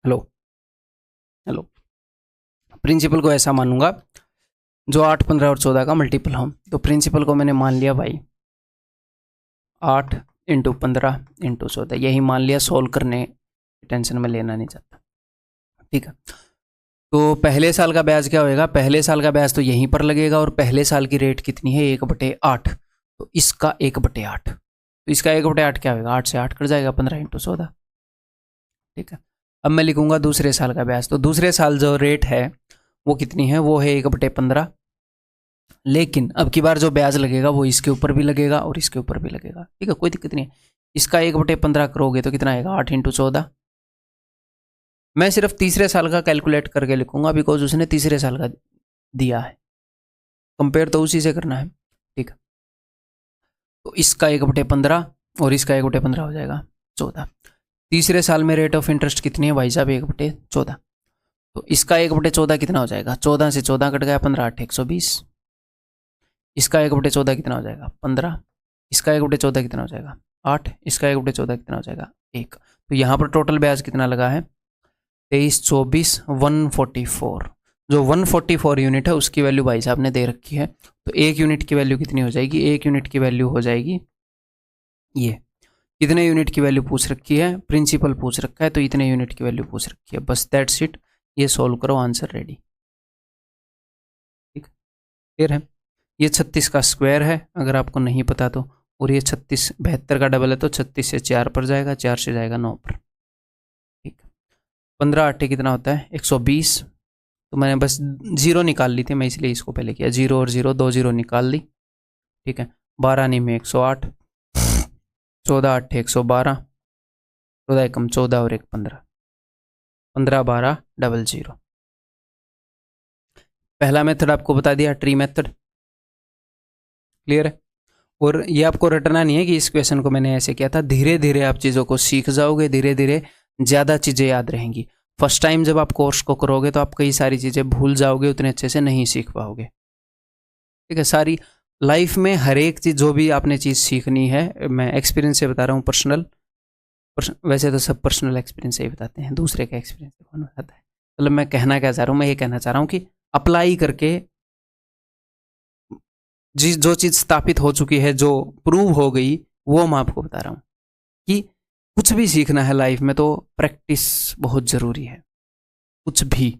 हेलो हेलो, प्रिंसिपल को ऐसा मानूंगा जो 8 15 और 14 का मल्टीपल हो। तो प्रिंसिपल को मैंने मान लिया भाई 8 × 15 × 14, यही मान लिया, सोल्व करने टेंशन में लेना नहीं चाहता। ठीक है, तो पहले साल का ब्याज क्या होएगा, पहले साल का ब्याज तो यहीं पर लगेगा, और पहले साल की रेट कितनी है 1/8, तो इसका 1/8, तो इसका 1/8 क्या होगा, 8 से 8 कट जाएगा, 15 × 14। ठीक है, अब मैं लिखूंगा दूसरे साल का ब्याज। तो दूसरे साल जो रेट है वो कितनी है, वो है 1/15, लेकिन अब की बार जो ब्याज लगेगा वो इसके ऊपर भी लगेगा और इसके ऊपर भी लगेगा। ठीक है, कोई दिक्कत नहीं है। इसका 1/15 करोगे तो कितना आएगा, 8 × 14। मैं सिर्फ तीसरे साल का कैलकुलेट करके लिखूंगा, बिकॉज उसने तीसरे साल का दिया है, कंपेयर तो उसी से करना है। ठीक है, तो इसका 1/15 और इसका 1/15 हो जाएगा 14। तीसरे साल में रेट ऑफ इंटरेस्ट कितनी है भाई साहब, 1/14, तो इसका 1/14 कितना हो जाएगा, 14 से 14 कट गया, 15 8 120। इसका 1/14 कितना हो जाएगा, 15। इसका 1/14 कितना हो जाएगा, 8। इसका 1/14 कितना हो जाएगा, 1। तो यहाँ पर टोटल ब्याज कितना लगा है, 23 24 144। जो 144 यूनिट है उसकी वैल्यू भाई साहब ने दे रखी है, तो 1 यूनिट की वैल्यू कितनी हो जाएगी, 1 यूनिट की वैल्यू हो जाएगी कितने यूनिट की वैल्यू पूछ रखी है, प्रिंसिपल पूछ रखा है, तो इतने यूनिट की वैल्यू पूछ रखी है, बस दैट्स इट। ये सोल्व करो, आंसर रेडी। ठीक, क्लियर है। ये 36 का स्क्वायर है अगर आपको नहीं पता तो, और ये 36 72 का डबल है, तो 36 से 4 पर जाएगा, 4 से जाएगा 9 पर। ठीक, 15 8 कितना होता है 120। तो मैंने बस जीरो निकाल ली थी, मैं इसलिए इसको पहले किया, जीरो और जीरो, 2 जीरो निकाल ली। ठीक है, 12 नहीं में 108, 14 8 112, 14 एकम 14 और 1 15, 15 12 00। पहला मेथड आपको बता दिया, ट्री मेथड। क्लियर है। और ये आपको रटना नहीं है कि इस क्वेश्चन को मैंने ऐसे किया था, धीरे धीरे आप चीज़ों को सीख जाओगे, धीरे धीरे ज़्यादा चीज़ें याद रहेंगी। फर्स्ट टाइम जब आप कोर्स को करोगे तो आप कई सारी चीज़ें भूल जाओगे, उतने अच्छे से नहीं सीख पाओगे। ठीक है, सारी लाइफ में हर एक चीज़ जो भी आपने चीज़ सीखनी है, मैं एक्सपीरियंस से बता रहा हूँ, पर्सनल वैसे तो सब पर्सनल एक्सपीरियंस से ही बताते हैं, दूसरे का एक्सपीरियंस कौन बताता है। मतलब मैं कहना क्या चाह रहा हूँ, मैं ये कहना चाह रहा हूँ कि अप्लाई करके जो चीज़ स्थापित हो चुकी है, जो प्रूव हो गई, वो मैं आपको बता रहा हूँ कि कुछ भी सीखना है लाइफ में तो प्रैक्टिस बहुत ज़रूरी है। कुछ भी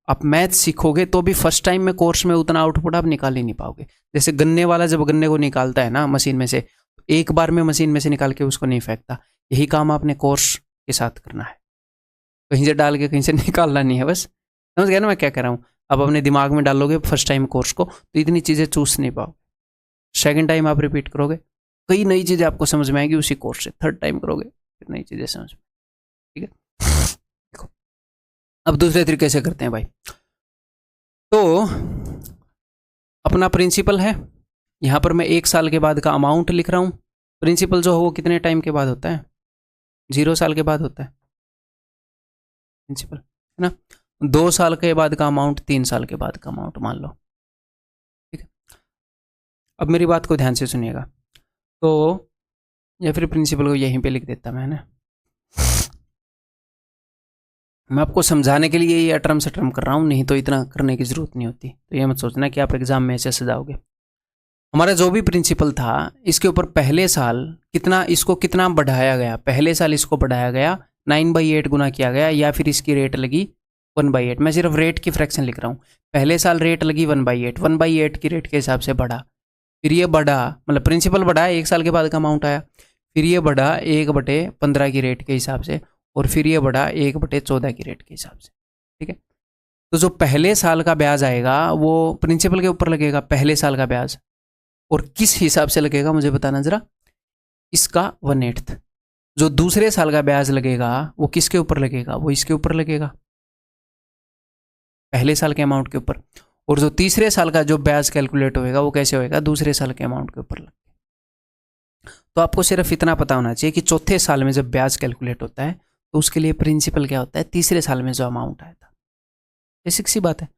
आप मैथ सीखोगे तो भी फर्स्ट टाइम में कोर्स में उतना आउटपुट आप निकाल ही नहीं पाओगे। जैसे गन्ने वाला जब गन्ने को निकालता है ना मशीन में से, एक बार में मशीन में से निकाल के उसको नहीं फेंकता। यही काम आपने कोर्स के साथ करना है, कहीं से डाल के कहीं से निकालना नहीं है। बस समझ गया ना मैं क्या कह रहा हूँ। अब अपने दिमाग में डालोगे फर्स्ट टाइम कोर्स को तो इतनी चीज़ें चूस नहीं पाओगे। सेकंड टाइम आप रिपीट करोगे, कई नई चीज़ें आपको समझ में आएगी उसी कोर्स से। थर्ड टाइम करोगे फिर नई चीज़ें समझ में। ठीक है, देखो अब दूसरे तरीके से करते हैं भाई। तो अपना प्रिंसिपल है, यहाँ पर मैं 1 साल के बाद का अमाउंट लिख रहा हूँ। प्रिंसिपल जो हो वो कितने टाइम के बाद होता है, 0 साल के बाद होता है प्रिंसिपल, है ना। 2 साल के बाद का अमाउंट, 3 साल के बाद का अमाउंट मान लो। ठीक है, अब मेरी बात को ध्यान से सुनिएगा। तो या फिर प्रिंसिपल को यहीं पे लिख देता मैं, ना मैं आपको समझाने के लिए ये अटरम सटरम कर रहा हूँ, नहीं तो इतना करने की ज़रूरत नहीं होती। तो ये मत सोचना कि आप एग्जाम में ऐसे सजाओगे। हमारा जो भी प्रिंसिपल था, इसके ऊपर पहले साल कितना, इसको कितना बढ़ाया गया, पहले साल इसको बढ़ाया गया 9/8 गुना किया गया, या फिर इसकी रेट लगी 1/8। मैं सिर्फ रेट की फ्रैक्शन लिख रहा हूँ। पहले साल रेट लगी 1/8, 1/8 की रेट के हिसाब से बढ़ा, फिर ये बढ़ा, मतलब प्रिंसिपल बढ़ा, 1 साल के बाद का अमाउंट आया, फिर ये बढ़ा 1/15 की रेट के हिसाब से, और फिर ये बढ़ा 1/14 की रेट के हिसाब से। ठीक है, तो जो पहले साल का ब्याज आएगा वो प्रिंसिपल के ऊपर लगेगा, पहले साल का ब्याज। और किस हिसाब से लगेगा मुझे बताना जरा, इसका 1/8। जो दूसरे साल का ब्याज लगेगा वो किसके ऊपर लगेगा, वो इसके ऊपर लगेगा, पहले साल के अमाउंट के ऊपर। और जो तीसरे साल का जो ब्याज कैलकुलेट होएगा वो कैसे होएगा, दूसरे साल के अमाउंट के ऊपर लगेगा। तो आपको सिर्फ इतना पता होना चाहिए कि चौथे साल में जब ब्याज कैलकुलेट होता है तो उसके लिए प्रिंसिपल क्या होता है, तीसरे साल में जो अमाउंट आया था। बेसिक सी बात है।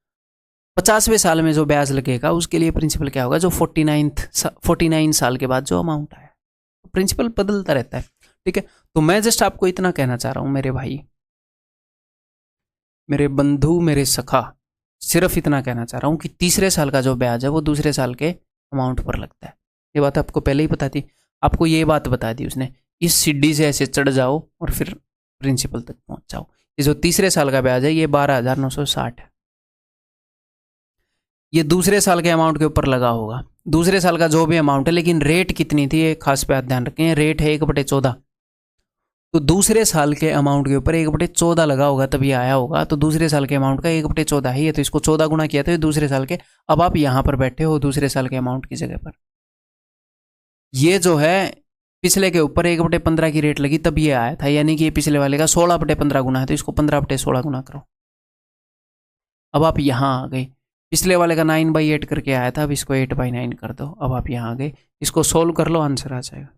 50वें साल में जो ब्याज लगेगा उसके लिए प्रिंसिपल क्या होगा, जो 49 साल के बाद जो अमाउंट आया। प्रिंसिपल बदलता रहता है। ठीक है, तो मैं जस्ट आपको इतना कहना चाह रहा हूं मेरे भाई, मेरे बंधु, मेरे सखा, सिर्फ इतना कहना चाह रहा हूं कि तीसरे साल का जो ब्याज है वो दूसरे साल के अमाउंट पर लगता है। ये बात आपको पहले ही पता थी, आपको ये बात बता दी उसने, इस सीढ़ी से ऐसे चढ़ जाओ और फिर प्रिंसिपल तक पहुंच जाओ। ये जो तीसरे साल का ब्याज है ये 12,960 है। ये दूसरे साल के अमाउंट के ऊपर लगा होगा, दूसरे साल का जो भी अमाउंट है, लेकिन रेट कितनी थी ये खास बात ध्यान रखें, रेट है 1/14। तो दूसरे साल के अमाउंट के ऊपर 1/14 लगा होगा तब ये आया होगा। तो दूसरे साल के अमाउंट का 1/14 है ये, तो इसको 14 गुना किया था दूसरे साल के। अब आप यहां पर बैठे हो दूसरे साल के अमाउंट की जगह पर, ये जो है पिछले के ऊपर 1/15 की रेट लगी तब ये आया था, यानी कि ये पिछले वाले का 16/15 गुना है, तो इसको 15/16 गुना करो। अब आप यहां आ गए, पिछले वाले का 9/8 करके आया था, अब इसको 8/9 कर दो। अब आप यहाँ आ गए, इसको सोल्व कर लो, आंसर आ जाएगा।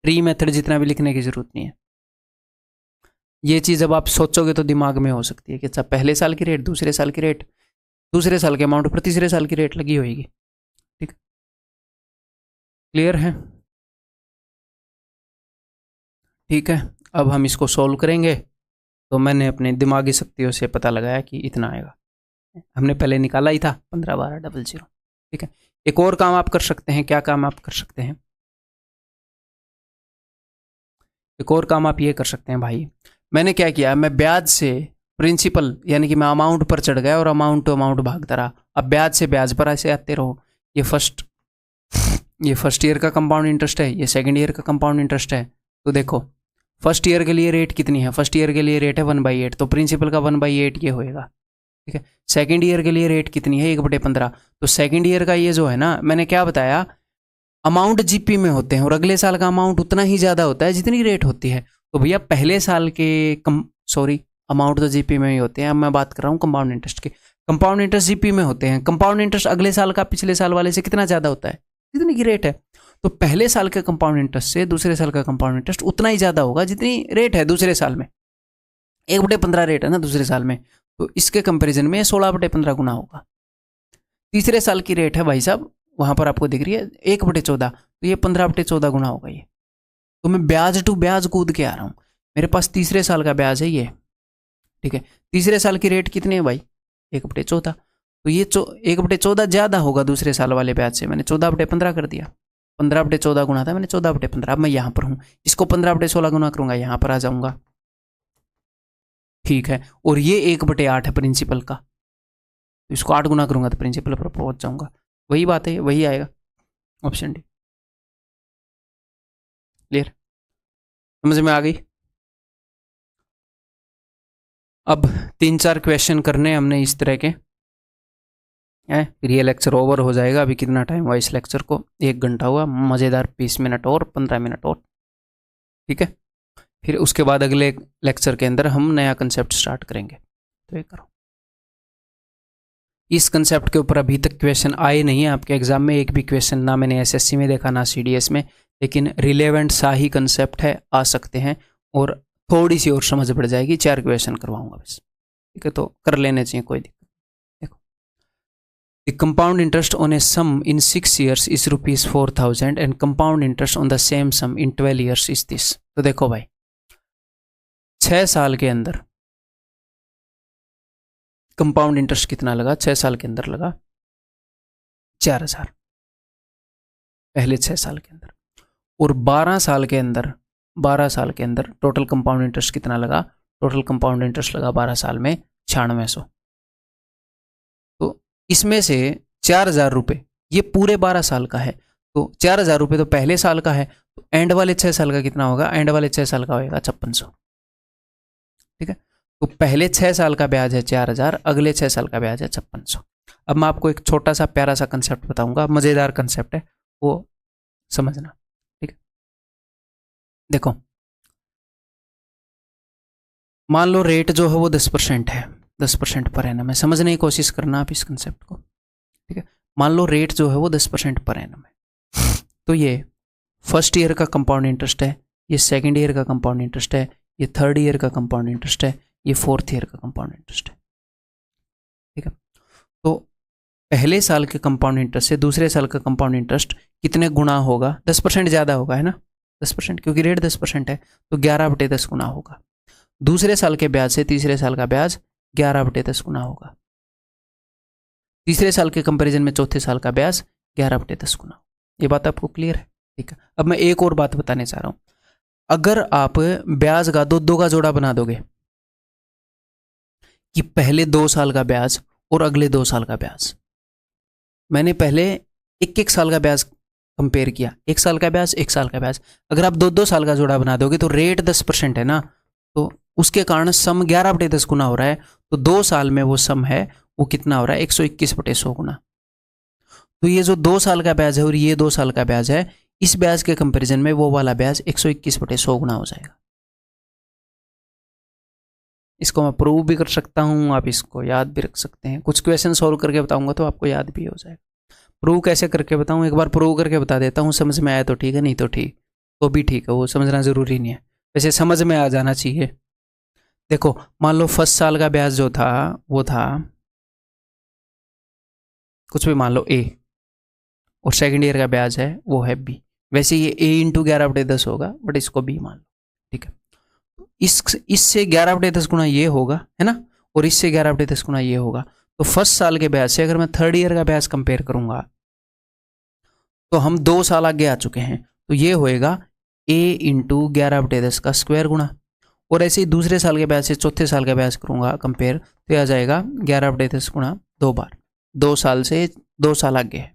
ट्री मेथड जितना भी लिखने की जरूरत नहीं है। ये चीज़ जब आप सोचोगे तो दिमाग में हो सकती है कि अच्छा पहले साल की रेट, दूसरे साल की रेट, दूसरे साल के अमाउंट पर तीसरे साल की रेट लगी होगी। ठीक, क्लियर है। ठीक है, अब हम इसको सोल्व करेंगे। तो मैंने अपने दिमागी शक्तियों से पता लगाया कि इतना आएगा, हमने पहले निकाला ही था 15 12 00। ठीक है, एक और काम आप कर सकते हैं, क्या काम आप कर सकते हैं, एक और काम आप ये कर सकते हैं भाई, मैंने क्या किया, मैं ब्याज से प्रिंसिपल यानी कि मैं अमाउंट पर चढ़ गया और अमाउंट टू अमाउंट भागता रहा। अब ब्याज से ब्याज पर ऐसे आते रहो। ये फर्स्ट ईयर का कंपाउंड इंटरेस्ट है, ये सेकंड ईयर का कंपाउंड इंटरेस्ट है। तो देखो फर्स्ट ईयर के लिए रेट कितनी है, फर्स्ट ईयर के लिए रेट है 1/8, तो प्रिंसिपल का 1/8 ये होएगा, ठीक है। सेकंड ईयर के लिए रेट कितनी है 1/15, तो सेकंड ईयर का ये जो है ना, मैंने क्या बताया, अमाउंट जीपी में होते हैं और अगले साल का अमाउंट उतना ही ज़्यादा होता है जितनी रेट होती है। तो भैया पहले साल के अमाउंट तो जीपी में ही होते हैं। अब मैं बात कर रहा हूँ कंपाउंड इंटरेस्ट की। कंपाउंड इंटरेस्ट जीपी में होते हैं, कंपाउंड इंटरेस्ट अगले साल का पिछले साल वाले से कितना ज़्यादा होता है जितनी की रेट है। तो पहले साल के कंपाउंड इंटरेस्ट से दूसरे साल का कंपाउंड इंटरेस्ट उतना ही ज़्यादा होगा जितनी रेट है दूसरे साल में। 1/15 रेट है ना दूसरे साल में, तो इसके कंपेरिजन में 16/15 गुना होगा। तीसरे साल की रेट है भाई साहब, वहाँ पर आपको दिख रही है 1/14, तो ये 15/14 गुना होगा ये। तो मैं ब्याज टू ब्याज कूद के आ रहा हूँ। मेरे पास तीसरे साल का ब्याज है ये, ठीक है। तीसरे साल की रेट कितनी है भाई 1/14, तो ये 1/14 ज़्यादा होगा दूसरे साल वाले ब्याज से। मैंने 14/15 कर दिया, 15/14 गुना था, मैंने 14/15। अब मैं यहाँ पर हूँ, इसको 15/16 गुना करूँगा, यहाँ पर आ जाऊँगा, ठीक है। और ये 1/8 है प्रिंसिपल का, तो इसको 8 गुना करूँगा तो प्रिंसिपल पर पहुँच जाऊँगा। वही बात है, वही आएगा ऑप्शन डी। क्लियर, समझ में आ गई। अब 3-4 क्वेश्चन करने हमने इस तरह के हैं, फिर ये लेक्चर ओवर हो जाएगा। अभी कितना टाइम हुआ इस लेक्चर को, 1 घंटा हुआ, मज़ेदार 20 मिनट और 15 मिनट और, ठीक है। फिर उसके बाद अगले लेक्चर के अंदर हम नया कंसेप्ट स्टार्ट करेंगे। तो ये करो, इस कंसेप्ट के ऊपर अभी तक क्वेश्चन आए नहीं है आपके एग्जाम में, एक भी क्वेश्चन ना मैंने एसएससी में देखा ना सीडीएस में, लेकिन रिलेवेंट सा ही कंसेप्ट है, आ सकते हैं और थोड़ी सी और समझ बढ़ जाएगी। 4 क्वेश्चन करवाऊंगा बस, ठीक है, तो कर लेने चाहिए, कोई दिक्कत। देखो, the compound interest on a sum in 6 years is ₹4,000 and compound interest on the same sum in 12 years is this. तो देखो भाई 6 साल के अंदर कंपाउंड इंटरेस्ट कितना लगा, 6 साल के अंदर लगा 4,000 पहले 6 साल के अंदर, और 12 साल के अंदर टोटल कंपाउंड इंटरेस्ट कितना लगा, टोटल कंपाउंड इंटरेस्ट लगा 12 साल में 9600। तो इसमें से 4,000 रुपये ये पूरे 12 साल का है, तो 4,000 रुपये तो पहले साल का है, तो एंड वाले 6 साल का कितना होगा, एंड वाले 6 साल का होगा 5600, ठीक है। तो पहले 6 साल का ब्याज है 4,000, अगले 6 साल का ब्याज है 5600। अब मैं आपको एक छोटा सा प्यारा सा कंसेप्ट बताऊंगा, मज़ेदार कंसेप्ट है, वो समझना, ठीक है। देखो मान लो रेट जो है वो 10% है, 10% पर एनम है। समझने की कोशिश करना आप इस कंसेप्ट को, ठीक है। मान लो रेट जो है वो 10% पर एनम है, तो ये फर्स्ट ईयर का कंपाउंड इंटरेस्ट है, ये सेकेंड ईयर का कंपाउंड इंटरेस्ट है, ये थर्ड ईयर का कंपाउंड इंटरेस्ट है, ये फोर्थ ईयर का कंपाउंड इंटरेस्ट है, ठीक है। तो पहले साल के कंपाउंड इंटरेस्ट से दूसरे साल का कंपाउंड इंटरेस्ट कितने गुना होगा, 10% ज़्यादा होगा, है ना, 10%, क्योंकि रेट 10% है, तो 11/10 गुना होगा। दूसरे साल के ब्याज से तीसरे साल का ब्याज 11/10 गुना होगा। तीसरे साल के कंपैरिजन में चौथे साल का ब्याज 11/10 गुना। ये बात आपको क्लियर है, ठीक है। अब मैं एक और बात बताने चाह रहा हूँ, अगर आप ब्याज का दो का जोड़ा बना दोगे कि पहले 2 साल का ब्याज और अगले 2 साल का ब्याज, मैंने पहले 1 साल का ब्याज कंपेयर किया, 1 साल का ब्याज 1 साल का ब्याज, अगर आप 2 साल का जोड़ा बना दोगे तो रेट 10% है ना, तो उसके कारण सम 11/10 गुना हो रहा है, तो 2 साल में वो सम है वो कितना हो रहा है 121/100 गुना। तो ये जो 2 साल का ब्याज है और ये 2 साल का ब्याज है, इस ब्याज के कंपैरिजन में वो वाला ब्याज 121/100 गुना हो जाएगा। इसको मैं प्रूव भी कर सकता हूँ, आप इसको याद भी रख सकते हैं, कुछ क्वेश्चन सॉल्व करके बताऊंगा तो आपको याद भी हो जाएगा। प्रूव कैसे करके बताऊँ, एक बार प्रूव करके बता देता हूँ, समझ में आया तो ठीक है, नहीं तो ठीक, तो भी ठीक है, वो समझना ज़रूरी नहीं है, वैसे समझ में आ जाना चाहिए। देखो मान लो फर्स्ट साल का ब्याज जो था वो था कुछ भी मान लो A, और सेकेंड ईयर का ब्याज है वो है B। वैसे ये A इंटू 11/10 होगा, बट इसको B मान लो, ठीक है। इससे 11/10 गुना ये होगा, है ना, और इससे 11/10 गुना ये होगा। तो फर्स्ट साल के ब्याज से अगर मैं थर्ड ईयर का ब्याज कंपेयर करूंगा तो हम 2 साल आगे आ चुके हैं, तो ये होएगा a इंटू 11/10 का स्क्वायर गुणा, और ऐसे ही दूसरे साल के ब्याज से चौथे साल का ब्याज करूँगा कंपेयर, तो आ जाएगा 11/10 गुणा 2 बार, 2 साल से 2 साल आगे है।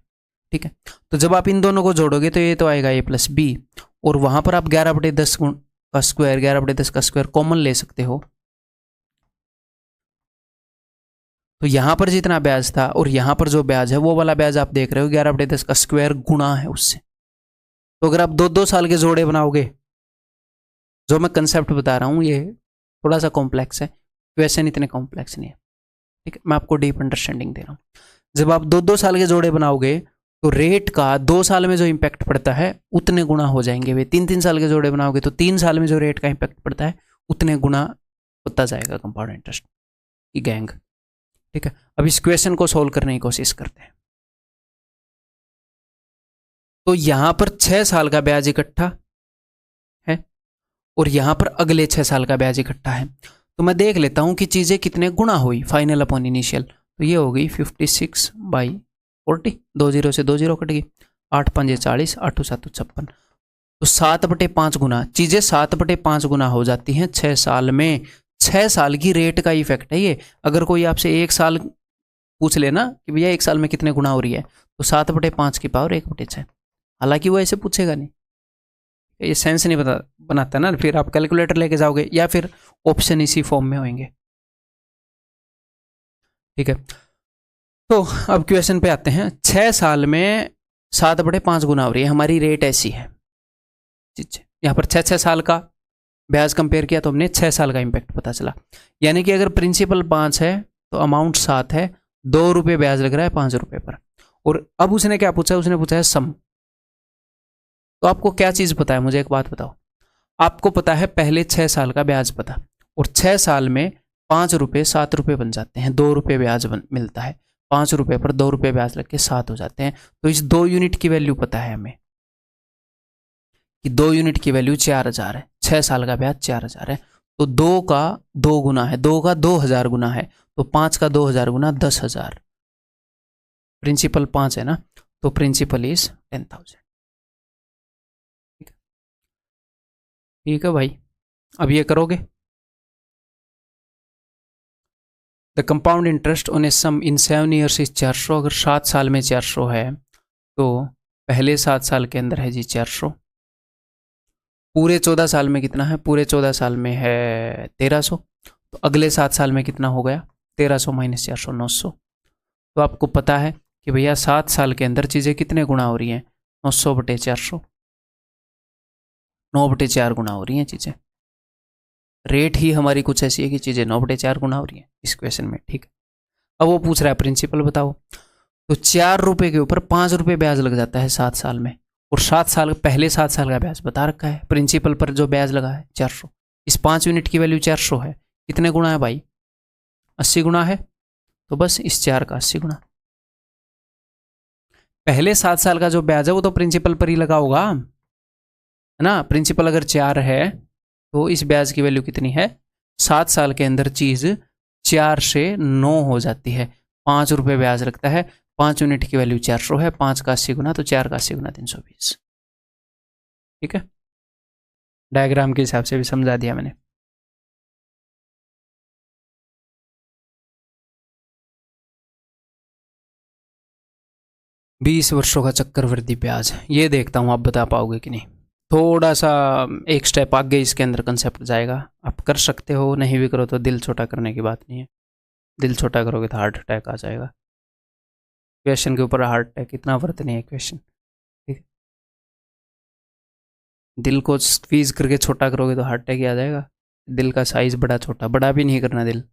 ठीक है, तो जब आप इन दोनों को जोड़ोगे तो ये तो आएगा a प्लस बी, और वहाँ पर आप 11/10 का स्क्वायर 11/10 का स्क्वायर कॉमन ले सकते हो, तो यहाँ पर जितना ब्याज था और यहाँ पर जो ब्याज है वो वाला ब्याज आप देख रहे हो 11/10 का स्क्वायर गुणा है उससे। तो अगर आप 2-2 साल के जोड़े बनाओगे, जो मैं कंसेप्ट बता रहा हूँ ये थोड़ा सा कॉम्प्लेक्स है, क्वेश्चन इतने कॉम्प्लेक्स नहीं है। ठीक है, मैं आपको डीप अंडरस्टैंडिंग दे रहा हूँ। जब आप 2-2 साल के जोड़े बनाओगे तो रेट का 2 साल में जो इम्पैक्ट पड़ता है उतने गुना हो जाएंगे वे। 3-3 साल के जोड़े बनाओगे तो 3 साल में जो रेट का इम्पैक्ट पड़ता है उतने गुना होता जाएगा कंपाउंड इंटरेस्ट की गैंग। ठीक है, अब इस क्वेश्चन को सोल्व करने की कोशिश करते हैं। तो यहां पर 6 साल का ब्याज इकट्ठा है और यहां पर अगले 6 साल का ब्याज इकट्ठा है। तो मैं देख लेता हूं कि चीजें कितने गुना हुई फाइनल अपॉन इनिशियल। तो ये हो गई 56/40, 2 0 से 2 0 कट गई, 8 5 40, 8 7 56, तो 7/5 गुना चीजें 7/5 गुना हो जाती हैं 6 साल में। 6 साल की रेट का इफेक्ट है ये। अगर कोई आपसे 1 साल पूछ लेना कि भैया 1 साल में कितने गुना हो रही है, तो 7/5 की पावर 1/6। हालांकि वो ऐसे पूछेगा नहीं, ये सेंस नहीं बनाता ना, फिर आप कैलकुलेटर लेके जाओगे या फिर ऑप्शन इसी फॉर्म में होंगे। ठीक है, तो अब क्वेश्चन पे आते हैं। 6 साल में 7/5 गुना हो रही है, हमारी रेट ऐसी है। यहाँ पर 6 साल का ब्याज कंपेयर किया तो हमने 6 साल का इंपैक्ट पता चला। यानी कि अगर प्रिंसिपल 5 है तो अमाउंट 7 है, 2 रुपये ब्याज लग रहा है 5 रुपये पर। और अब उसने क्या पूछा है, उसने पूछा है सम। तो आपको क्या चीज़ पता है, मुझे एक बात बताओ। आपको पता है पहले 6 साल का ब्याज पता, और 6 साल में 5 रुपये 7 रुपये बन जाते हैं, 2 रुपये ब्याज मिलता है, 5 रुपये पर 2 रुपये ब्याज लग के 7 हो जाते हैं। तो इस 2 यूनिट की वैल्यू पता है हमें कि 2 यूनिट की वैल्यू 4000 है, 6 साल का ब्याज 4000 है। तो 2 का 2 गुना है, 2 का 2000 गुना है, तो 5 का 2000 गुना 10,000। प्रिंसिपल 5 है ना, तो प्रिंसिपल इज 10,000। ठीक है भाई, अब ये करोगे। The compound interest on a sum in 7 years is 400। अगर 7 साल में 400 है तो पहले 7 साल के अंदर है जी 400। पूरे 14 साल में कितना है, पूरे 14 साल में है 1300। तो अगले 7 साल में कितना हो गया, 1300 माइनस 400 900। तो आपको पता है कि भैया 7 साल के अंदर चीज़ें कितने गुना हो रही हैं, 900/400, 9/4 गुना हो रही हैं चीज़ें। रेट ही हमारी कुछ ऐसी है कि चीज़ें 9/4 गुना हो रही हैं इस क्वेश्चन में। ठीक है, अब वो पूछ रहा है प्रिंसिपल बताओ। तो 4 रुपये के ऊपर 5 रुपये ब्याज लग जाता है 7 साल में, और 7 साल पहले 7 साल का ब्याज बता रखा है, प्रिंसिपल पर जो ब्याज लगा है 400। इस 5 यूनिट की वैल्यू 400 है, कितने गुना है भाई, 80 गुना है। तो बस इस 4 का 80 गुना। पहले 7 साल का जो ब्याज है वो तो प्रिंसिपल पर ही लगा होगा, है ना। प्रिंसिपल अगर 4 है तो इस ब्याज की वैल्यू कितनी है, 7 साल के अंदर चीज 4 से 9 हो जाती है, 5 रुपये ब्याज लगता है, 5 यूनिट की वैल्यू 400 है, 5 का 80 गुना, तो 4 का 80 गुना 320। ठीक है, डायग्राम के हिसाब से भी समझा दिया मैंने। बीस वर्षों का चक्रवृद्धि ब्याज, ये देखता हूँ आप बता पाओगे कि नहीं। थोड़ा सा एक स्टेप आगे इसके अंदर कंसेप्ट जाएगा, आप कर सकते हो, नहीं भी करो तो दिल छोटा करने की बात नहीं है। दिल छोटा करोगे तो हार्ट अटैक आ जाएगा। क्वेश्चन के ऊपर हार्ट अटैक इतना वर्थ नहीं है क्वेश्चन। ठीक है, दिल को स्क्वीज करके छोटा करोगे तो हार्ट अटैक ही आ जाएगा। दिल का साइज बड़ा छोटा, बड़ा भी नहीं करना दिल।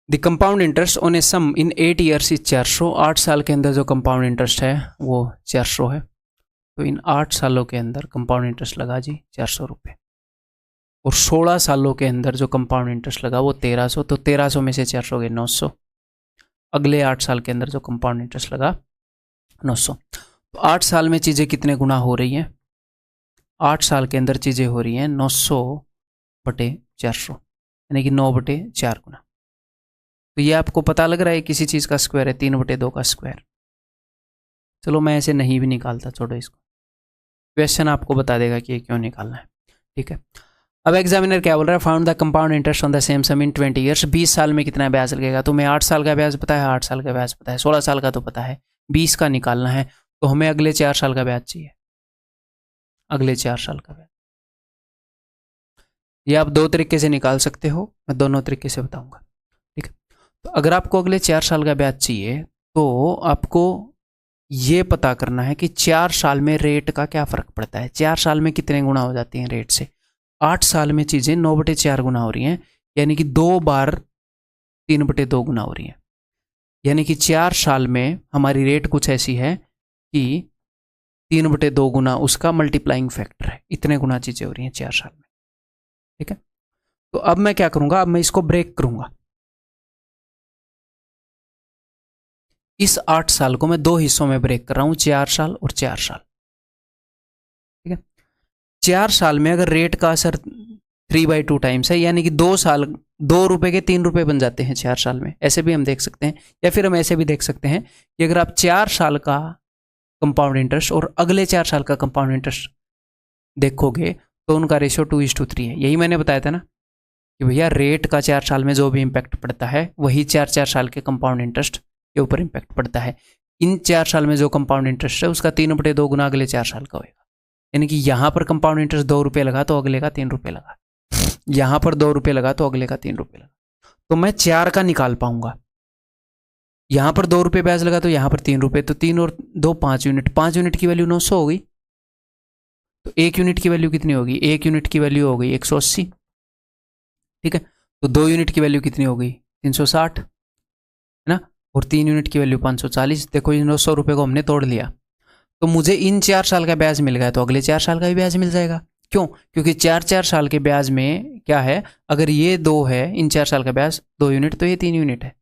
The compound interest on a sum in 8 years is 400। 8 साल के अंदर जो कंपाउंड इंटरेस्ट है वो 400 है। तो इन 8 सालों के अंदर कंपाउंड इंटरेस्ट लगा जी 400 रुपये, और 16 सालों के अंदर जो कंपाउंड इंटरेस्ट लगा वो 1300। तो 1300 में से 400 गए 900। अगले 8 साल के अंदर जो कंपाउंड इंटरेस्ट लगा 900। तो 8 साल में चीज़ें कितने गुना हो रही हैं, 8 साल के अंदर चीज़ें हो रही हैं 900/400, यानी कि 9/4 गुना। तो ये आपको पता लग रहा है किसी चीज़ का स्क्वायर है, 3/2 का स्क्वायर। चलो मैं ऐसे नहीं भी निकालता, छोड़ो इसको, क्वेश्चन आपको बता देगा कि ये क्यों निकालना है। ठीक है, अब एग्जामिनर क्या बोल रहा है, found the compound interest on the same sum in 20 years. 20 साल में कितना ब्याज लगेगा। तुम्हें 8 साल का ब्याज पता है, 8 साल का ब्याज पता है, 16 साल का तो पता है, 20 का निकालना है, तो हमें अगले 4 साल का ब्याज चाहिए, अगले 4 साल का ब्याज। ये आप दो तरीके से निकाल सकते हो, मैं दोनों तरीके से बताऊंगा। ठीक है, तो अगर आपको अगले 4 साल का ब्याज चाहिए तो आपको ये पता करना है कि 4 साल में रेट का क्या फ़र्क पड़ता है, 4 साल में कितने गुना हो जाती हैं रेट से। 8 साल में चीज़ें 9/4 गुना हो रही हैं, यानी कि 2 बार 3/2 गुना हो रही हैं। यानी कि 4 साल में हमारी रेट कुछ ऐसी है कि 3/2 गुना उसका मल्टीप्लाइंग फैक्टर है, इतने गुना चीज़ें हो रही हैं 4 साल में। ठीक है, तो अब मैं क्या करूंगा, अब मैं इसको ब्रेक करूंगा। इस 8 साल को मैं 2 हिस्सों में ब्रेक कर रहा हूं, 4 साल और 4 साल। ठीक है, 4 साल में अगर रेट का असर 3/2 टाइम्स है, यानी कि 2 साल 2 रुपए के 3 रुपए बन जाते हैं 4 साल में, ऐसे भी हम देख सकते हैं। या फिर हम ऐसे भी देख सकते हैं कि अगर आप 4 साल का कंपाउंड इंटरेस्ट और अगले 4 साल का कंपाउंड इंटरेस्ट देखोगे तो उनका रेशियो 2:3 है। यही मैंने बताया था ना कि भैया रेट का 4 साल में जो भी इम्पैक्ट पड़ता है वही 4 साल के कंपाउंड इंटरेस्ट के ऊपर इम्पैक्ट पड़ता है। इन 4 साल में जो कंपाउंड इंटरेस्ट है उसका 3/2 गुना अगले 4 साल का होगा। यानी कि यहाँ पर कंपाउंड इंटरेस्ट 2 रुपये लगा तो अगले का 3 रुपये लगा, यहाँ पर 2 रुपये लगा तो अगले का 3 रुपये लगा, तो मैं 4 का निकाल पाऊंगा। यहाँ पर 2 रुपये ब्याज लगा तो यहाँ पर 3 रुपये, तो 3 और 2 5 यूनिट, 5 यूनिट की वैल्यू 900 हो गई। तो 1 यूनिट की वैल्यू कितनी होगी, 1 यूनिट की वैल्यू हो गई 180। ठीक है, तो 2 यूनिट की वैल्यू कितनी हो गई 360, है ना, और 3 यूनिट की वैल्यू 540। देखो इन 900 रुपये को हमने तोड़ लिया, तो मुझे इन 4 साल का ब्याज मिल गया, तो अगले 4 साल का भी ब्याज मिल जाएगा। क्यों, क्योंकि 4 साल के ब्याज में क्या है, अगर ये 2 है, इन 4 साल का ब्याज 2 यूनिट, तो ये 3 यूनिट है,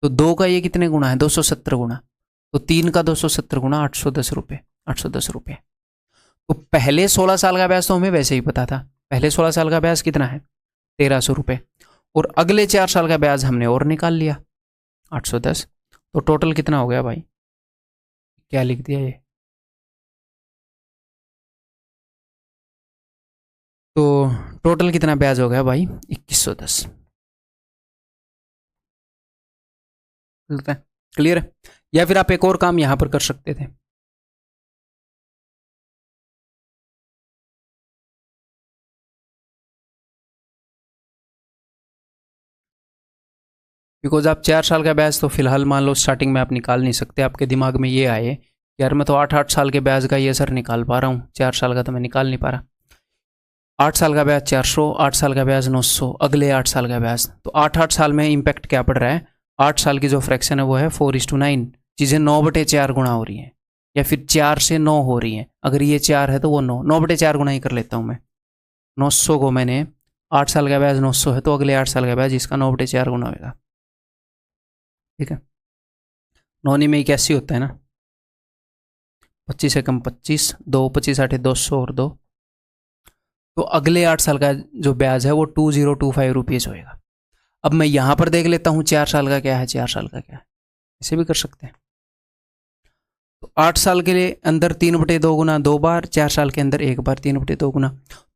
तो 2 का ये कितने गुना है 270 गुना, तो 3 का 270 गुना 810 रुपये, 810 रुपये। तो पहले 16 साल का ब्याज तो हमें वैसे ही पता था, पहले 16 साल का ब्याज कितना है 1300 रुपये, और अगले 4 साल का ब्याज हमने और निकाल लिया 810। तो टोटल कितना हो गया भाई, क्या लिख दिया ये, तो टोटल कितना ब्याज हो गया भाई 2110। क्लियर है, या फिर आप एक और काम यहां पर कर सकते थे, बिकॉज आप 4 साल का ब्याज तो फिलहाल मान लो स्टार्टिंग में आप निकाल नहीं सकते, आपके दिमाग में ये आए यार मैं तो 8 साल के ब्याज का ये सर निकाल पा रहा हूँ, 4 साल का तो मैं निकाल नहीं पा रहा। 8 साल का ब्याज 400, 8 साल का ब्याज 900, अगले 8 साल का ब्याज, तो 8 साल में इम्पैक्ट क्या पड़ रहा है, 8 साल की जो फ्रैक्शन है वो है 4:9, चीज़ें 9/4 गुना हो रही हैं, या फिर 4 से 9 हो रही हैं। अगर ये 4 है तो वो 9/4 गुना ही कर लेता हूँ मैं। 900 को मैंने 8 साल का ब्याज 900 है, तो अगले 8 साल का ब्याज इसका 9/4 गुना होगा। ठीक है, नौनी में 81 होता है ना, 25 एकम 25, 2 25 8 200 और 2, तो अगले 8 साल का जो ब्याज है वो 2025 रुपीज़ होएगा। अब मैं यहाँ पर देख लेता हूँ 4 साल का क्या है, 4 साल का क्या है, ऐसे भी कर सकते हैं। तो 8 साल के लिए अंदर 3/2 गुना 2 बार, 4 साल के अंदर 1 बार 3/2 गुना।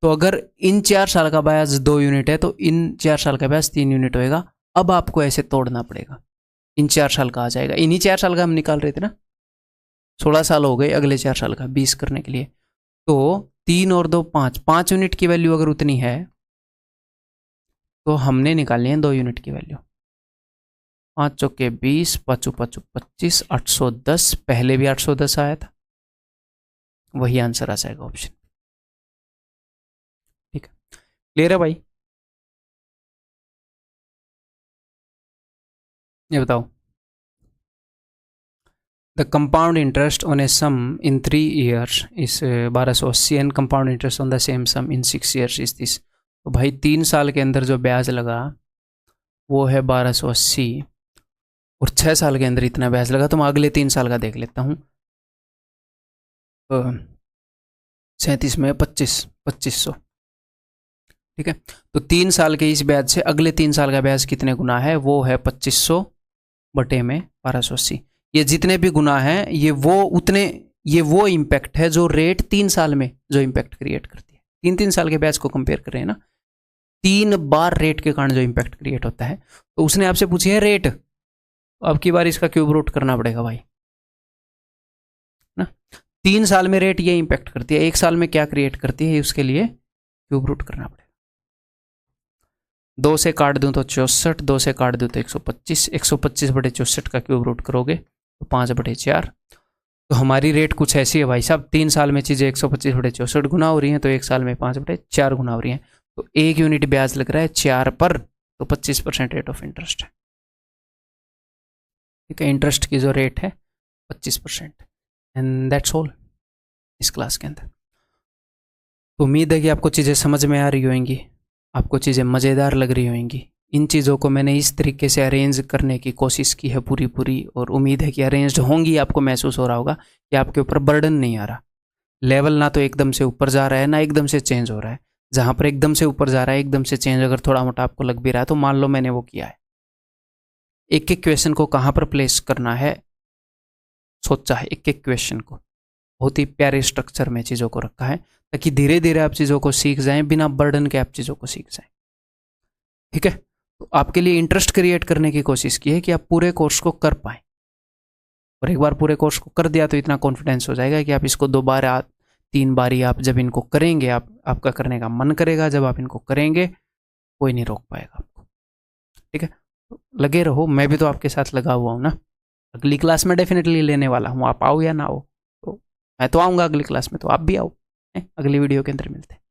तो अगर इन 4 साल का ब्याज 2 यूनिट है तो इन 4 साल का ब्याज 3 यूनिट होएगा। अब आपको ऐसे तोड़ना पड़ेगा, इन 4 साल का आ जाएगा, इन्हीं 4 साल का हम निकाल रहे थे ना, 16 साल हो गए, अगले 4 साल का 20 करने के लिए, तो 3 और 2 5, 5 यूनिट की वैल्यू अगर उतनी है तो हमने निकालनी है 2 यूनिट की वैल्यू। 5 चौके 20, 5 5 25, 810, पहले भी 810 आया था, वही आंसर आ जाएगा ऑप्शन। ठीक है, क्लियर है भाई, ये बताओ। The compound interest on a sum in 3 years is 1280 and compound interest on the same sum in 6 years is this. तो भाई 3 साल के अंदर जो ब्याज लगा वो है 1280, और 6 साल के अंदर इतना ब्याज लगा, तो मैं अगले 3 साल का देख लेता हूँ। 37 में 25 2500, ठीक है। तो 3 साल के इस ब्याज से अगले 3 साल का ब्याज कितने गुना है, वो है 2500 बटे में 1280। ये जितने भी गुना हैं ये वो इम्पैक्ट है जो रेट 3 साल में जो इम्पैक्ट क्रिएट करती है। 3-3 साल के ब्याज को कंपेयर कर रहे हैं ना, 3 बार रेट के कारण जो इम्पैक्ट क्रिएट होता है। तो उसने आपसे पूछी है रेट, अब की बार इसका क्यूब रूट करना पड़ेगा भाई ना। 3 साल में रेट ये इम्पैक्ट करती है, 1 साल में क्या क्रिएट करती है, उसके लिए क्यूब रूट करना पड़ेगा। 2 से काट दूं तो 64, 2 से काट दूं तो 125, 125 बटे 64 का क्यूब रूट करोगे तो 5 बटे 4। तो हमारी रेट कुछ ऐसी है भाई साहब, 3 साल में चीज़ें 125 बटे 64 गुना हो रही हैं, तो 1 साल में 5 बटे 4 गुना हो रही हैं। तो 1 यूनिट ब्याज लग रहा है 4 पर, तो 25% रेट ऑफ इंटरेस्ट है। ठीक है, इंटरेस्ट की जो रेट है 25%। एंड दैट्स ऑल इस क्लास के अंदर। तो उम्मीद है कि आपको चीज़ें समझ में आ रही होंगी, आपको चीज़ें मज़ेदार लग रही होंगी। इन चीज़ों को मैंने इस तरीके से अरेंज करने की कोशिश की है पूरी, और उम्मीद है कि अरेंज्ड होंगी। आपको महसूस हो रहा होगा कि आपके ऊपर बर्डन नहीं आ रहा, लेवल ना तो एकदम से ऊपर जा रहा है ना एकदम से चेंज हो रहा है। जहाँ पर एकदम से ऊपर जा रहा है, एकदम से चेंज अगर थोड़ा मोटा आपको लग भी रहा है, तो मान लो मैंने वो किया है। एक एक क्वेश्चन को कहाँ पर प्लेस करना है सोचा है, एक एक क्वेश्चन को बहुत ही प्यारे स्ट्रक्चर में चीज़ों को रखा है, ताकि धीरे धीरे आप चीज़ों को सीख जाएं, बिना बर्डन के आप चीज़ों को सीख जाएं। ठीक है, तो आपके लिए इंटरेस्ट क्रिएट करने की कोशिश की है कि आप पूरे कोर्स को कर पाएं, और एक बार पूरे कोर्स को कर दिया तो इतना कॉन्फिडेंस हो जाएगा कि आप इसको 2 बार 3 बारी आप जब इनको करेंगे, आपका करने का मन करेगा। जब आप इनको करेंगे कोई नहीं रोक पाएगा आपको। ठीक है, तो लगे रहो, मैं भी तो आपके साथ लगा हुआ हूँ ना। अगली क्लास में डेफिनेटली लेने वाला हूँ, आप आओ या ना आओ, तो मैं तो आऊँगा अगली क्लास में, तो आप भी आओ। अगली वीडियो के अंदर मिलते हैं।